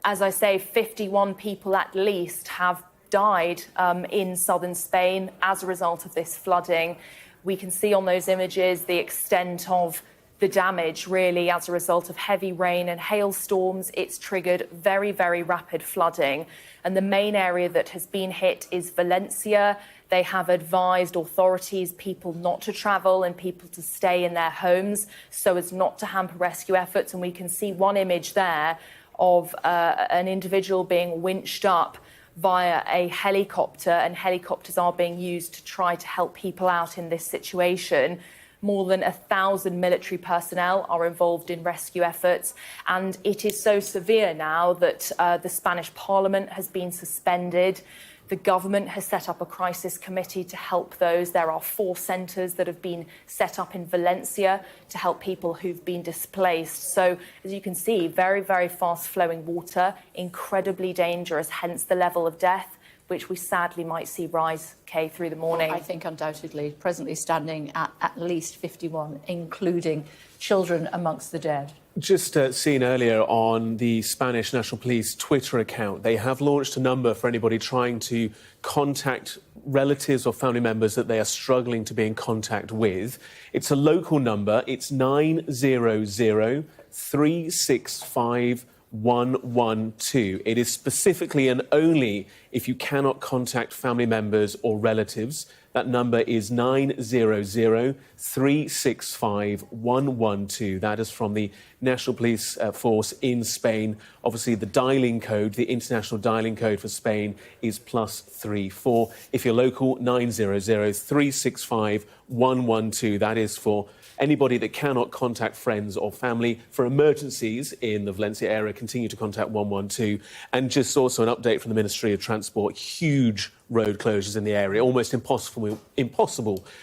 as I say, 51 people at least have died in southern Spain as a result of this flooding. We can see on those images the extent of the damage, really, as a result of heavy rain and hailstorms. It's triggered very, very rapid flooding. And the main area that has been hit is Valencia. They have advised authorities, people not to travel and people to stay in their homes so as not to hamper rescue efforts. And we can see one image there of an individual being winched up via a helicopter, and helicopters are being used to try to help people out in this situation. More than 1,000 military personnel are involved in rescue efforts, and it is so severe now that the Spanish Parliament has been suspended. The government has set up a crisis committee to help those. There are 4 centres that have been set up in Valencia to help people who've been displaced. So, as you can see, very, very fast-flowing water, incredibly dangerous, hence the level of death, which we sadly might see rise, Kay, through the morning. I think undoubtedly, presently standing at least 51, including children amongst the dead. Just seen earlier on the Spanish National Police Twitter account, they have launched a number for anybody trying to contact relatives or family members that they are struggling to be in contact with. It's a local number. It's 900 365 112. It is specifically and only if you cannot contact family members or relatives. That number is 900 365 112. That is from the National Police Force in Spain. Obviously, the dialing code, the international dialing code for Spain is +34. If you're local, 900 365 112. That is for anybody that cannot contact friends or family. For emergencies in the Valencia area, continue to contact 112. And just also an update from the Ministry of Transport, huge road closures in the area. Almost impossible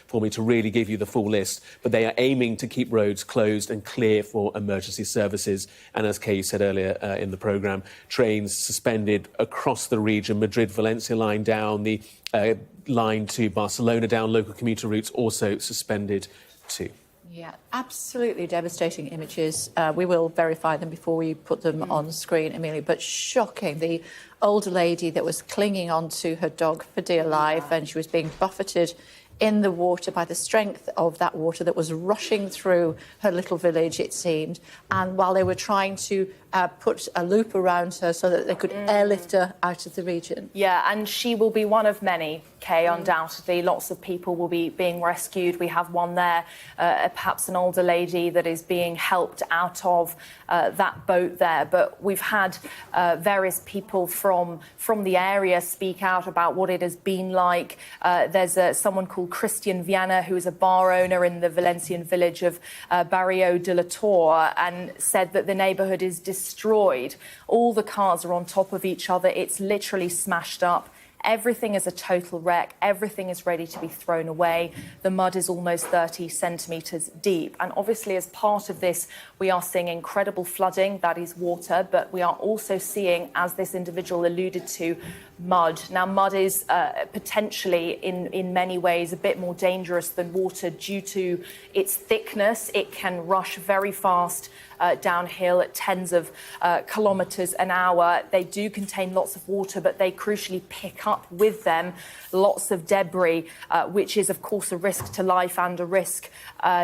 for me to really give you the full list, but they are aiming to keep roads closed and clear for emergency services. And as Kay said earlier in the programme, trains suspended across the region. Madrid-Valencia line down, the line to Barcelona down, local commuter routes also suspended too. Yeah, absolutely devastating images. We will verify them before we put them on screen, Amelia, but shocking. The older lady that was clinging onto her dog for dear life, and she was being buffeted in the water by the strength of that water that was rushing through her little village, it seemed. And while they were trying to put a loop around her so that they could airlift her out of the region. Yeah, and she will be one of many, Kay, undoubtedly. Lots of people will be being rescued. We have one there, perhaps an older lady that is being helped out of that boat there. But we've had various people from the area speak out about what it has been like. There's someone called Christian Viana, who is a bar owner in the Valencian village of Barrio de la Torre, and said that the neighbourhood is destroyed. All the cars are on top of each other. It's literally smashed up. Everything is a total wreck. Everything is ready to be thrown away. The mud is almost 30 centimetres deep. And obviously, as part of this, we are seeing incredible flooding. That is water. But we are also seeing, as this individual alluded to, mud. Now, mud is potentially, in many ways, a bit more dangerous than water due to its thickness. It can rush very fast downhill at tens of kilometres an hour. They do contain lots of water, but they crucially pick up with them lots of debris, which is, of course, a risk to life and a risk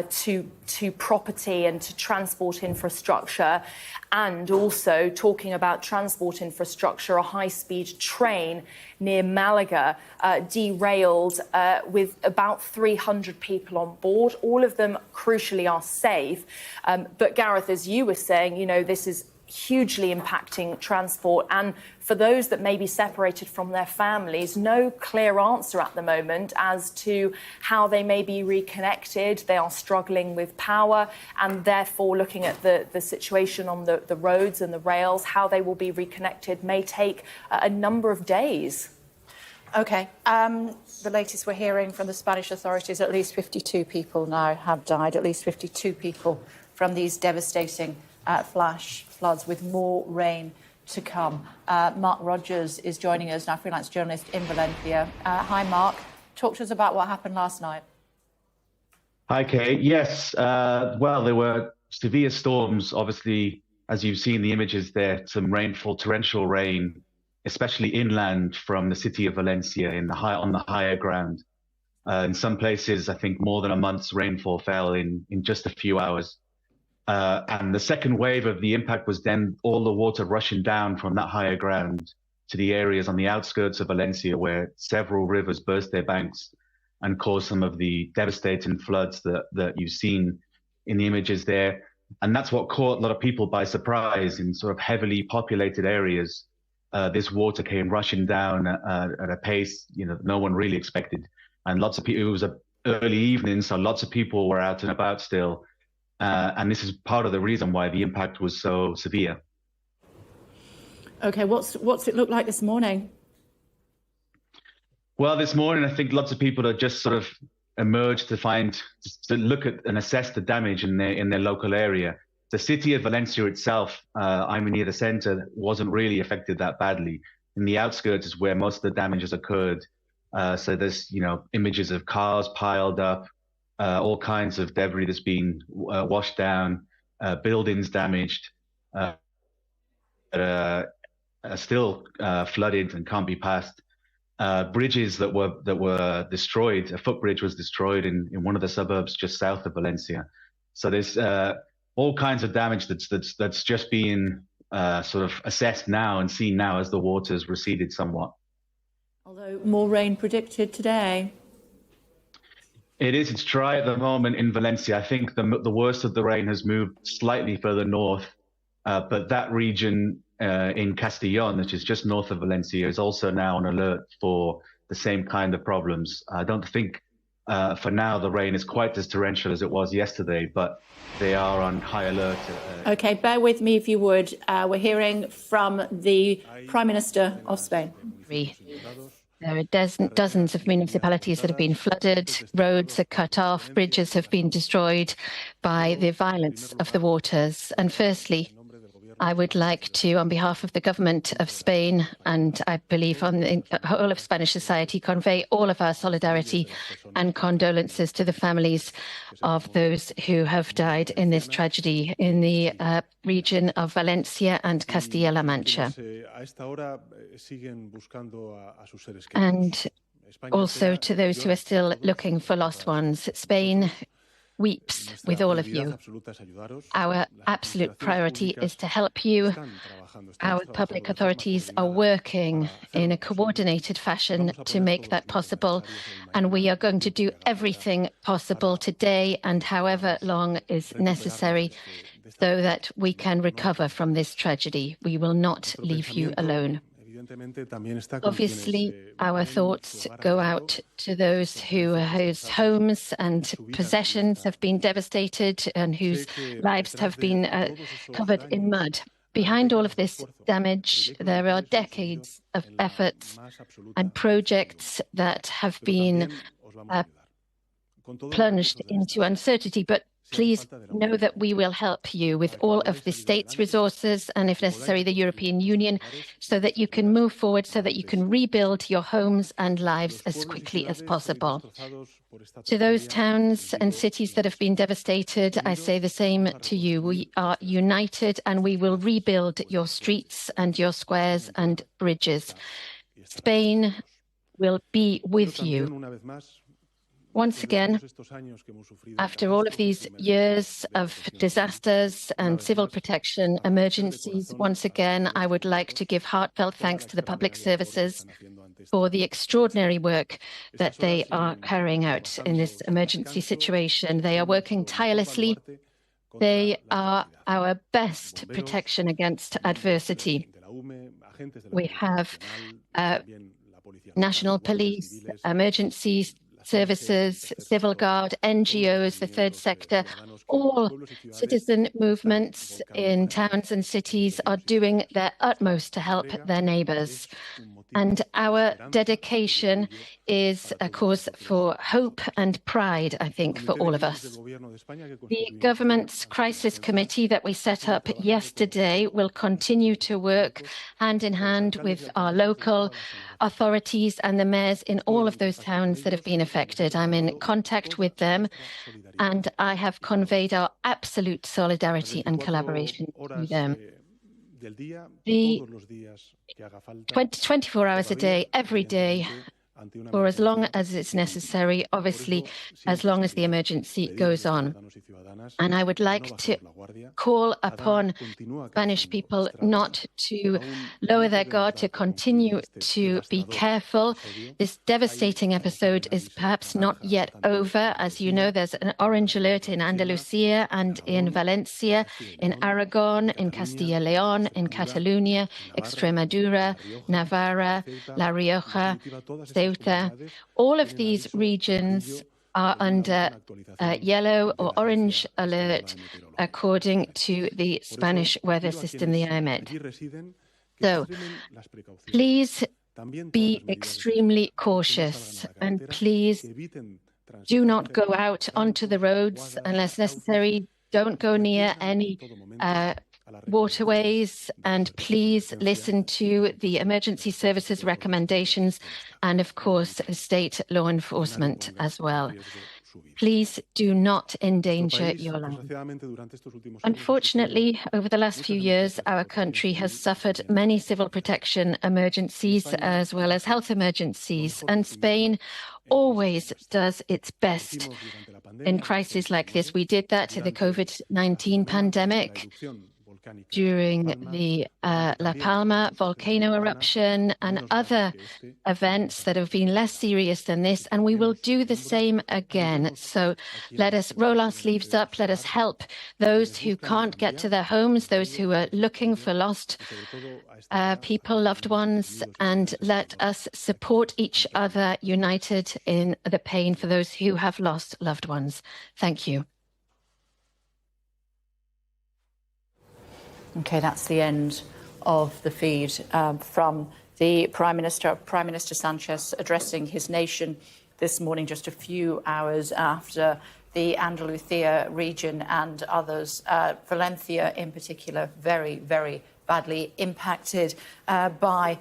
to property and to transport infrastructure. And also, talking about transport infrastructure, a high-speed train near Malaga derailed with about 300 people on board. All of them, crucially, are safe. But Gareth, as you were saying, you know, this is hugely impacting transport. And for those that may be separated from their families, no clear answer at the moment as to how they may be reconnected. They are struggling with power and therefore looking at the situation on the roads and the rails, how they will be reconnected may take a number of days. OK. The latest we're hearing from the Spanish authorities, at least 52 people now have died, at least 52 people from these devastating flash floods, with more rain to come. Mark Rogers is joining us now, freelance journalist in Valencia. Hi, Mark. Talk to us about what happened last night. Hi, Kate. Yes, well, there were severe storms, obviously, as you've seen the images there, some rainfall, torrential rain, especially inland from the city of Valencia on the higher ground. In some places, I think more than a month's rainfall fell in just a few hours. And the second wave of the impact was then all the water rushing down from that higher ground to the areas on the outskirts of Valencia, where several rivers burst their banks and caused some of the devastating floods that you've seen in the images there. And that's what caught a lot of people by surprise in sort of heavily populated areas. This water came rushing down at a pace, no one really expected. And lots of people, it was an early evening, so lots of people were out and about still. And this is part of the reason why the impact was so severe. OK, what's it look like this morning? Well, this morning, I think lots of people are just sort of emerged to look at and assess the damage in their local area. The city of Valencia itself, I'm near the center, wasn't really affected that badly. In the outskirts is where most of the damage has occurred. So there's, images of cars piled up, all kinds of debris that's been washed down, buildings damaged, that are still flooded and can't be passed. Bridges that were destroyed. A footbridge was destroyed in one of the suburbs just south of Valencia. So there's all kinds of damage that's just being sort of assessed now and seen now as the water's receded somewhat. Although more rain predicted today. It's dry at the moment in Valencia. I think the worst of the rain has moved slightly further north, but that region in Castellón, which is just north of Valencia, is also now on alert for the same kind of problems. I don't think for now the rain is quite as torrential as it was yesterday, but they are on high alert. OK, bear with me if you would. We're hearing from the Prime Minister of Spain. There are dozens of municipalities that have been flooded, roads are cut off, bridges have been destroyed by the violence of the waters. And firstly, I would like to, on behalf of the government of Spain, and I believe on the whole of Spanish society, convey all of our solidarity and condolences to the families of those who have died in this tragedy in the region of Valencia and Castilla-La Mancha. And also to those who are still looking for lost ones. Spain weeps with all of you. Our absolute priority is to help you. Our public authorities are working in a coordinated fashion to make that possible, and we are going to do everything possible today and however long is necessary so that we can recover from this tragedy. We will not leave you alone. Obviously, our thoughts go out to those whose homes and possessions have been devastated and whose lives have been covered in mud. Behind all of this damage, there are decades of efforts and projects that have been plunged into uncertainty, but please know that we will help you with all of the state's resources and, if necessary, the European Union, so that you can move forward, so that you can rebuild your homes and lives as quickly as possible. To those towns and cities that have been devastated, I say the same to you. We are united and we will rebuild your streets and your squares and bridges. Spain will be with you. Once again, after all of these years of disasters and civil protection emergencies, once again, I would like to give heartfelt thanks to the public services for the extraordinary work that they are carrying out in this emergency situation. They are working tirelessly They are our best protection against adversity. We have national police, emergency services, civil guard, NGOs, the third sector, all citizen movements in towns and cities are doing their utmost to help their neighbours. And our dedication is a cause for hope and pride, I think, for all of us. The government's crisis committee that we set up yesterday will continue to work hand in hand with our local authorities and the mayors in all of those towns that have been affected. I'm in contact with them, and I have conveyed our absolute solidarity and collaboration to them. The 24 hours a day, every day, for as long as it's necessary, obviously, as long as the emergency goes on. And I would like to call upon Spanish people not to lower their guard, to continue to be careful. This devastating episode is perhaps not yet over. As you know, there's an orange alert in Andalusia and in Valencia, in Aragon, in Castilla y León, in Catalonia, Extremadura, Navarra, La Rioja, Ceuta. All of these regions are under yellow or orange alert according to the Spanish weather system, the IMET. So please be extremely cautious, and please do not go out onto the roads unless necessary. Don't go near any waterways, and please listen to the emergency services recommendations and, of course, state law enforcement as well. Please do not endanger your life. Unfortunately, over the last few years, our country has suffered many civil protection emergencies as well as health emergencies, and Spain always does its best in crises like this. We did that to the COVID-19 pandemic, during the La Palma volcano eruption and other events that have been less serious than this, and we will do the same again. So let us roll our sleeves up, let us help those who can't get to their homes, those who are looking for lost people, loved ones, and let us support each other, united in the pain for those who have lost loved ones. Thank you. Okay, that's the end of the feed from the Prime Minister Sanchez addressing his nation this morning, just a few hours after the Andalusia region and others, Valencia in particular, very, very badly impacted by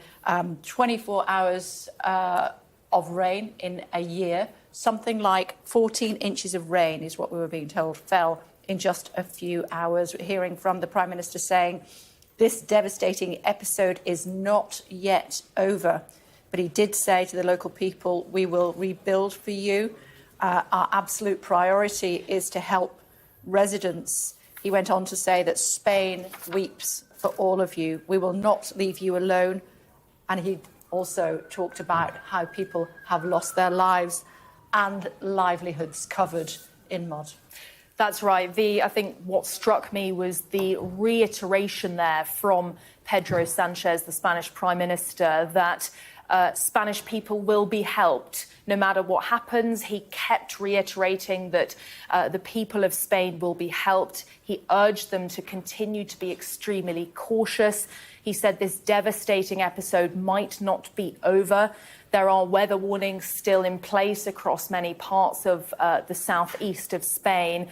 24 hours of rain in a year. Something like 14 inches of rain is what we were being told fell in just a few hours. We're hearing from the Prime Minister saying this devastating episode is not yet over. But he did say to the local people, we will rebuild for you. Our absolute priority is to help residents. He went on to say that Spain weeps for all of you. We will not leave you alone. And he also talked about how people have lost their lives and livelihoods covered in mud. That's right. I think what struck me was the reiteration there from Pedro Sanchez, the Spanish Prime Minister, that Spanish people will be helped no matter what happens. He kept reiterating that the people of Spain will be helped. He urged them to continue to be extremely cautious. He said this devastating episode might not be over. There are weather warnings still in place across many parts of the southeast of Spain.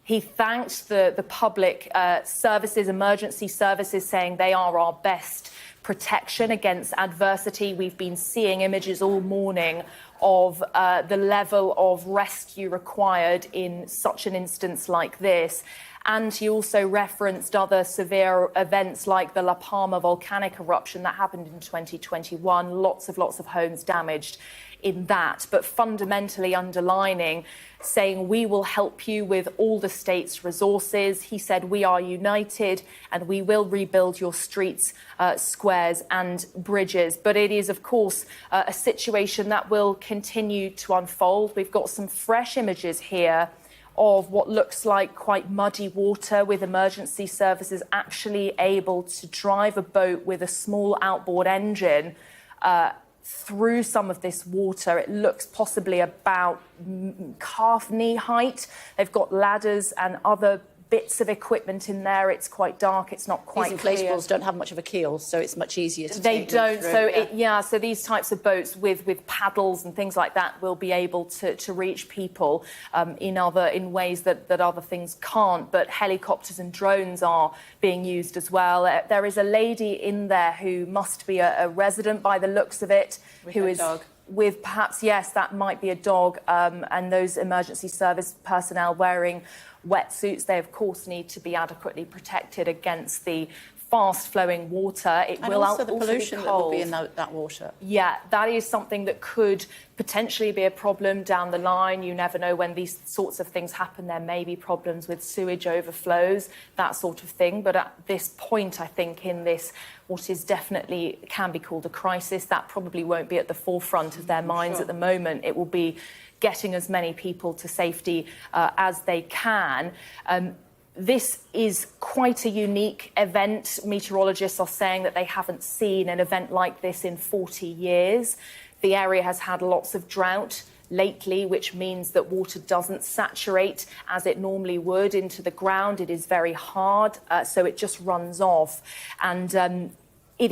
He thanked the public services, emergency services, saying they are our best protection against adversity. We've been seeing images all morning of the level of rescue required in such an instance like this. And he also referenced other severe events like the La Palma volcanic eruption that happened in 2021. Lots of homes damaged in that, but fundamentally underlining, saying we will help you with all the state's resources. He said we are united and we will rebuild your streets, squares and bridges. But it is, of course, a situation that will continue to unfold. We've got some fresh images here of what looks like quite muddy water, with emergency services actually able to drive a boat with a small outboard engine through some of this water. It looks possibly about calf-knee height. They've got ladders and other bits of equipment in there. It's quite dark. It's not quite These clear. inflatables don't have much of a keel, so it's much easier to They take them don't. through, So yeah. so these types of boats with paddles and things like that will be able to reach people in ways that other things can't. But helicopters and drones are being used as well. There is a lady in there who must be a resident by the looks of it, With who her is dog. with perhaps, yes, that might be a dog, and those emergency service personnel wearing wetsuits. They, of course, need to be adequately protected against the fast-flowing water. It And will also the also pollution be that will be cold. in that water. Yeah, that is something that could potentially be a problem down the line. You never know when these sorts of things happen. There may be problems with sewage overflows, that sort of thing. But at this point, I think in this, what is definitely can be called a crisis, that probably won't be at the forefront of their minds at the moment. It will be getting as many people to safety as they can. This is quite a unique event. Meteorologists are saying that they haven't seen an event like this in 40 years. The area has had lots of drought lately, which means that water doesn't saturate as it normally would into the ground. It is very hard, so it just runs off. And it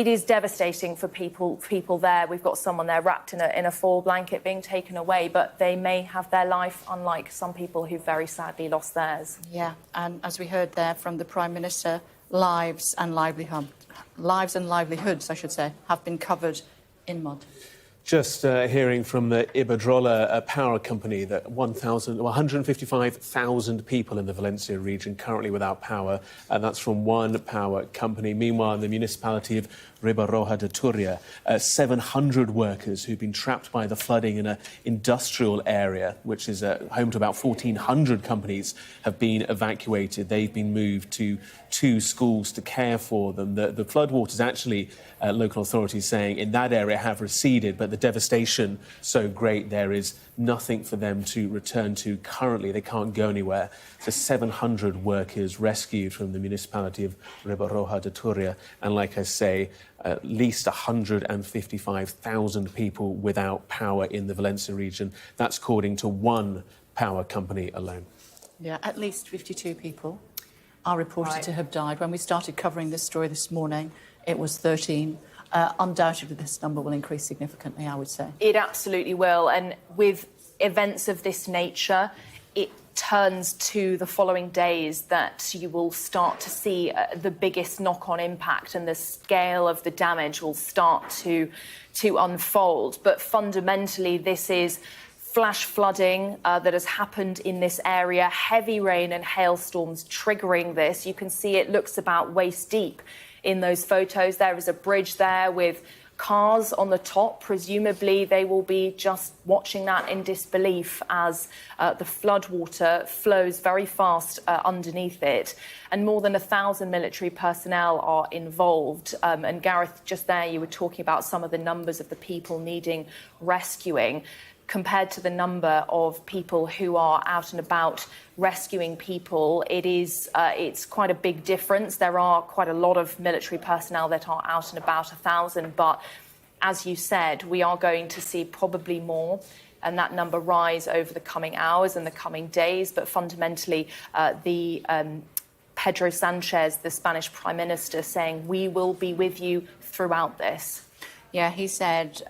is devastating for people there. We've got someone there wrapped in a foil blanket being taken away, but they may have their life, unlike some people who very sadly lost theirs. Yeah, and as we heard there from the Prime Minister, lives and livelihoods, I should say, have been covered in mud. Just hearing from the Iberdrola power company that 155,000 people in the Valencia region currently without power, and that's from one power company. Meanwhile, in the municipality of Riba-roja de Turia, 700 workers who've been trapped by the flooding in an industrial area, which is home to about 1,400 companies, have been evacuated. They've been moved to 2 schools to care for them. The floodwaters actually, local authorities saying, in that area have receded, but the devastation so great there is nothing for them to return to currently. They can't go anywhere. So 700 workers rescued from the municipality of Riba-roja de Turia, and like I say, at least 155,000 people without power in the Valencia region. That's according to one power company alone. Yeah, at least 52 people are reported to have died. When we started covering this story this morning, it was 13. Undoubtedly, this number will increase significantly, I would say. It absolutely will. And with events of this nature, it turns to the following days that you will start to see the biggest knock-on impact, and the scale of the damage will start to unfold. But fundamentally, this is flash flooding that has happened in this area, heavy rain and hailstorms triggering this. You can see it looks about waist deep in those photos. There is a bridge there with cars on the top. Presumably they will be just watching that in disbelief as the floodwater flows very fast underneath it. And more than 1,000 military personnel are involved. And Gareth, just there you were talking about some of the numbers of the people needing rescuing. Compared to the number of people who are out and about rescuing people, it's quite a big difference. There are quite a lot of military personnel that are out and about, 1,000, but as you said, we are going to see probably more, and that number rise over the coming hours and the coming days. But fundamentally, Pedro Sanchez, the Spanish Prime Minister, saying, we will be with you throughout this. Yeah, he said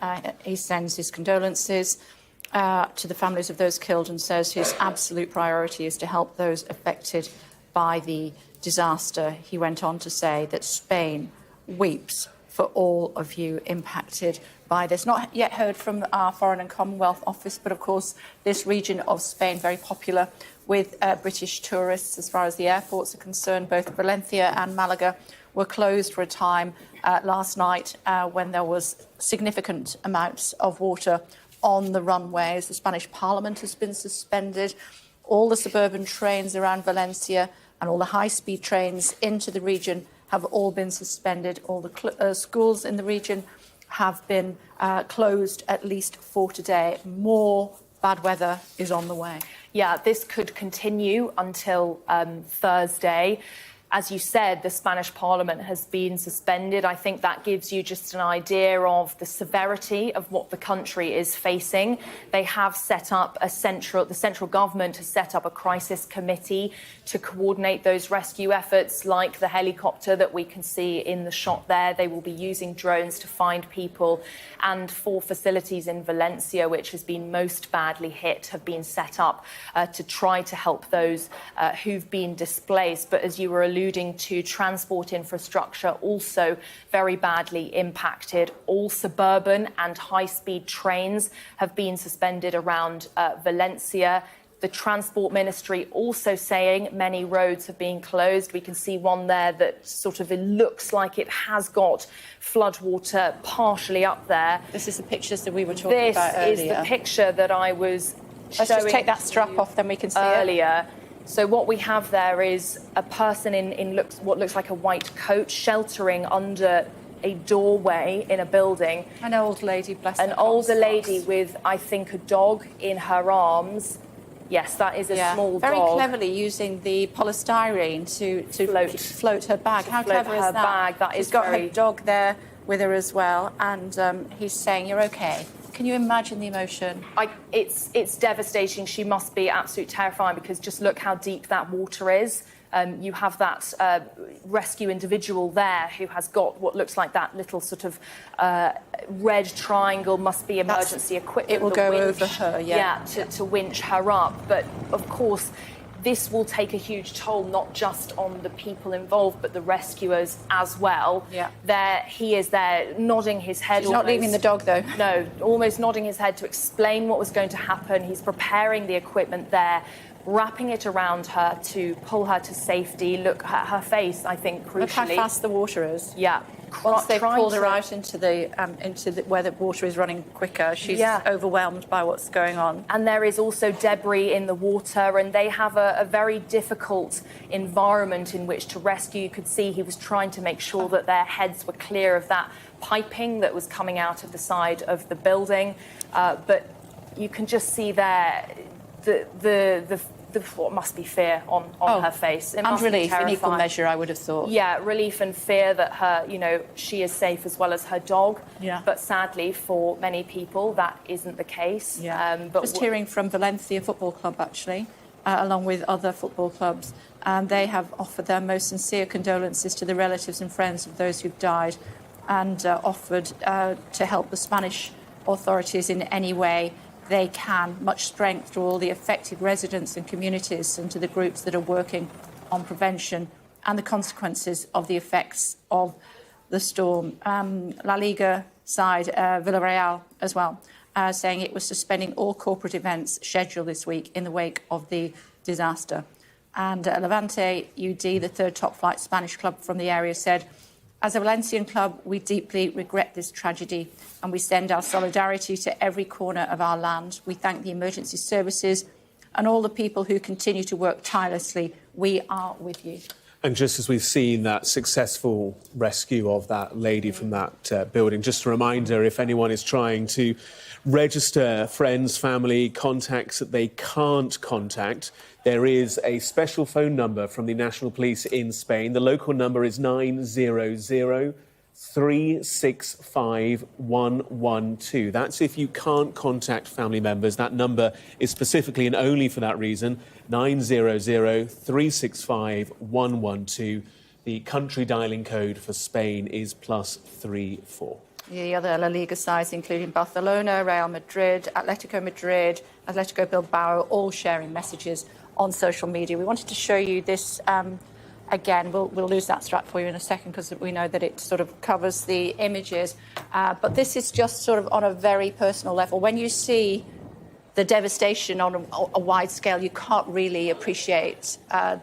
he sends his condolences to the families of those killed, and says his absolute priority is to help those affected by the disaster. He went on to say that Spain weeps for all of you impacted by this. Not yet heard from our Foreign and Commonwealth Office, but of course this region of Spain very popular with British tourists as far as the airports are concerned. Both Valencia and Malaga were closed for a time last night when there was significant amounts of water on the runways. The Spanish Parliament has been suspended. All the suburban trains around Valencia and all the high-speed trains into the region have all been suspended. All the schools in the region have been closed, at least for today. More bad weather is on the way. Yeah, this could continue until Thursday. As you said, the Spanish Parliament has been suspended. I think that gives you just an idea of the severity of what the country is facing. They have set up the central government has set up a crisis committee to coordinate those rescue efforts, like the helicopter that we can see in the shot there. They will be using drones to find people, and 4 facilities in Valencia, which has been most badly hit, have been set up to try to help those who've been displaced. But as you were alluding to, transport infrastructure also very badly impacted. All suburban and high-speed trains have been suspended around Valencia. The Transport Ministry also saying many roads have been closed. We can see one there that sort of, it looks like it has got floodwater partially up there. This is the pictures that we were talking about earlier. This is the picture that I was Let's just take that strap off, then we can see earlier. So what we have there is a person in what looks like a white coat sheltering under a doorway in a building. An old lady, bless her. An older lady with, I think, a dog in her arms. Yes, that is a small dog. Very cleverly using the polystyrene to float her bag. How clever is that? She's got her dog there with her as well, and he's saying, "You're okay." Can you imagine the emotion? It's devastating. She must be absolutely terrifying, because just look how deep that water is. You have that rescue individual there who has got what looks like that little sort of red triangle, must be emergency equipment. It will go over her, to winch her up. But of course, this will take a huge toll, not just on the people involved, but the rescuers as well. Yeah. He is there, nodding his head. He's not leaving the dog, though. No, almost nodding his head to explain what was going to happen. He's preparing the equipment there, wrapping it around her to pull her to safety. Look at her face, I think, crucially. Look how fast the water is. Yeah. Once they've pulled her out into where the water is running quicker, she's overwhelmed by what's going on. And there is also debris in the water, and they have a very difficult environment in which to rescue. You could see he was trying to make sure that their heads were clear of that piping that was coming out of the side of the building. But you can just see there the what must be fear on her face. It must and relief be terrifying. in equal measure, I would have thought. Yeah, relief and fear that she is safe as well as her dog. Yeah. But sadly, for many people, that isn't the case. Yeah. Just hearing from Valencia Football Club, actually, along with other football clubs, they have offered their most sincere condolences to the relatives and friends of those who've died, and offered to help the Spanish authorities in any way they can. Much strength to all the affected residents and communities, and to the groups that are working on prevention and the consequences of the effects of the storm. La Liga side, Villarreal as well, saying it was suspending all corporate events scheduled this week in the wake of the disaster. And Levante UD, the third top flight Spanish club from the area, said, "As a Valencian club, we deeply regret this tragedy, and we send our solidarity to every corner of our land. We thank the emergency services and all the people who continue to work tirelessly. We are with you." And just as we've seen that successful rescue of that lady from that building, just a reminder, if anyone is trying to register friends, family, contacts that they can't contact, there is a special phone number from the National Police in Spain. The local number is 900 365 112. That's if you can't contact family members. That number is specifically and only for that reason, 900 365 112. The country dialing code for Spain is +34. The other La Liga sides, including Barcelona, Real Madrid, Atletico Bilbao, all sharing messages on social media. We wanted to show you this again. We'll lose that strap for you in a second, because we know that it sort of covers the images. But this is just sort of on a very personal level. When you see the devastation on a wide scale, you can't really appreciate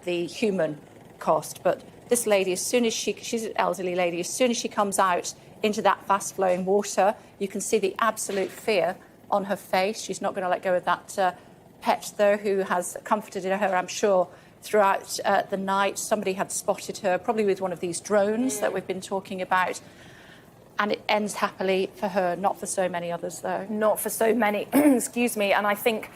the human cost. But this lady, as soon as she's an elderly lady, as soon as she comes out into that fast-flowing water, you can see the absolute fear on her face. She's not going to let go of that pet, though, who has comforted her, I'm sure, throughout the night. Somebody had spotted her, probably with one of these drones that we've been talking about. And it ends happily for her, not for so many others, though. Not for so many, excuse me. And I think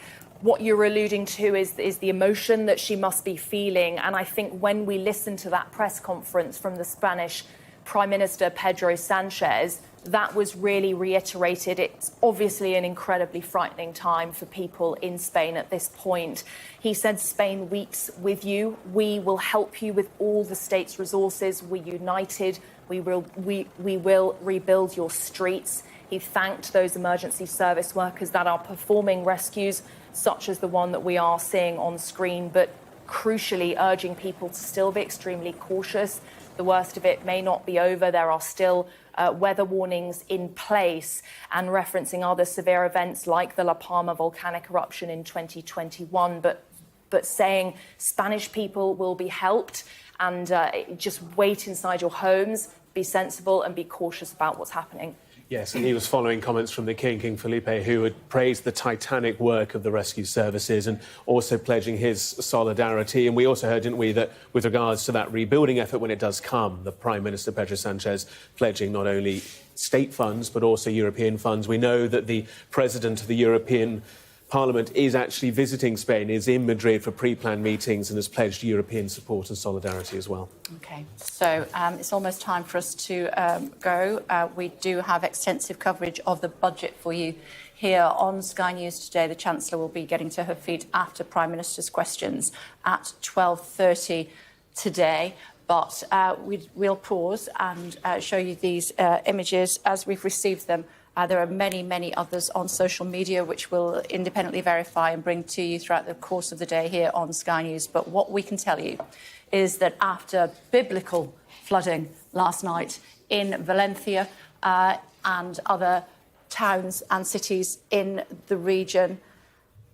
what you're alluding to is the emotion that she must be feeling. And I think when we listen to that press conference from the Spanish Prime Minister Pedro Sanchez, that was really reiterated. It's obviously an incredibly frightening time for people in Spain at this point. He said, Spain weeps with you. We will help you with all the state's resources. We're united. We will rebuild your streets. He thanked those emergency service workers that are performing rescues, such as the one that we are seeing on screen, but crucially urging people to still be extremely cautious. The worst of it may not be over. There are still weather warnings in place, and referencing other severe events like the La Palma volcanic eruption in 2021, but saying Spanish people will be helped, and just wait inside your homes, be sensible and be cautious about what's happening. Yes, and he was following comments from the King Felipe, who had praised the titanic work of the rescue services and also pledging his solidarity. And we also heard, didn't we, that with regards to that rebuilding effort, when it does come, the Prime Minister Pedro Sanchez pledging not only state funds but also European funds. We know that the President of the European Parliament is actually visiting Spain, is in Madrid for pre-planned meetings, and has pledged European support and solidarity as well. OK, so it's almost time for us to go. We do have extensive coverage of the budget for you here on Sky News today. The Chancellor will be getting to her feet after Prime Minister's questions at 12:30 today. But we'll pause and show you these images as we've received them. There are many, many others on social media which we'll independently verify and bring to you throughout the course of the day here on Sky News. But what we can tell you is that after biblical flooding last night in Valencia and other towns and cities in the region,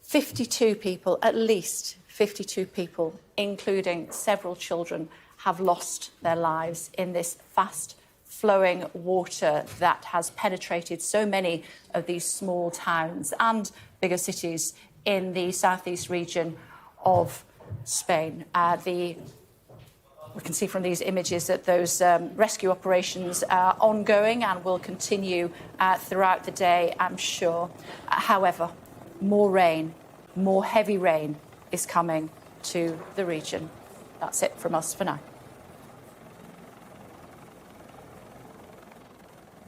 52 people, at least 52 people, including several children, have lost their lives in this fast-flowing water that has penetrated so many of these small towns and bigger cities in the southeast region of Spain. We can see from these images that those rescue operations are ongoing and will continue throughout the day, I'm sure. However, more rain, more heavy rain is coming to the region. That's it from us for now.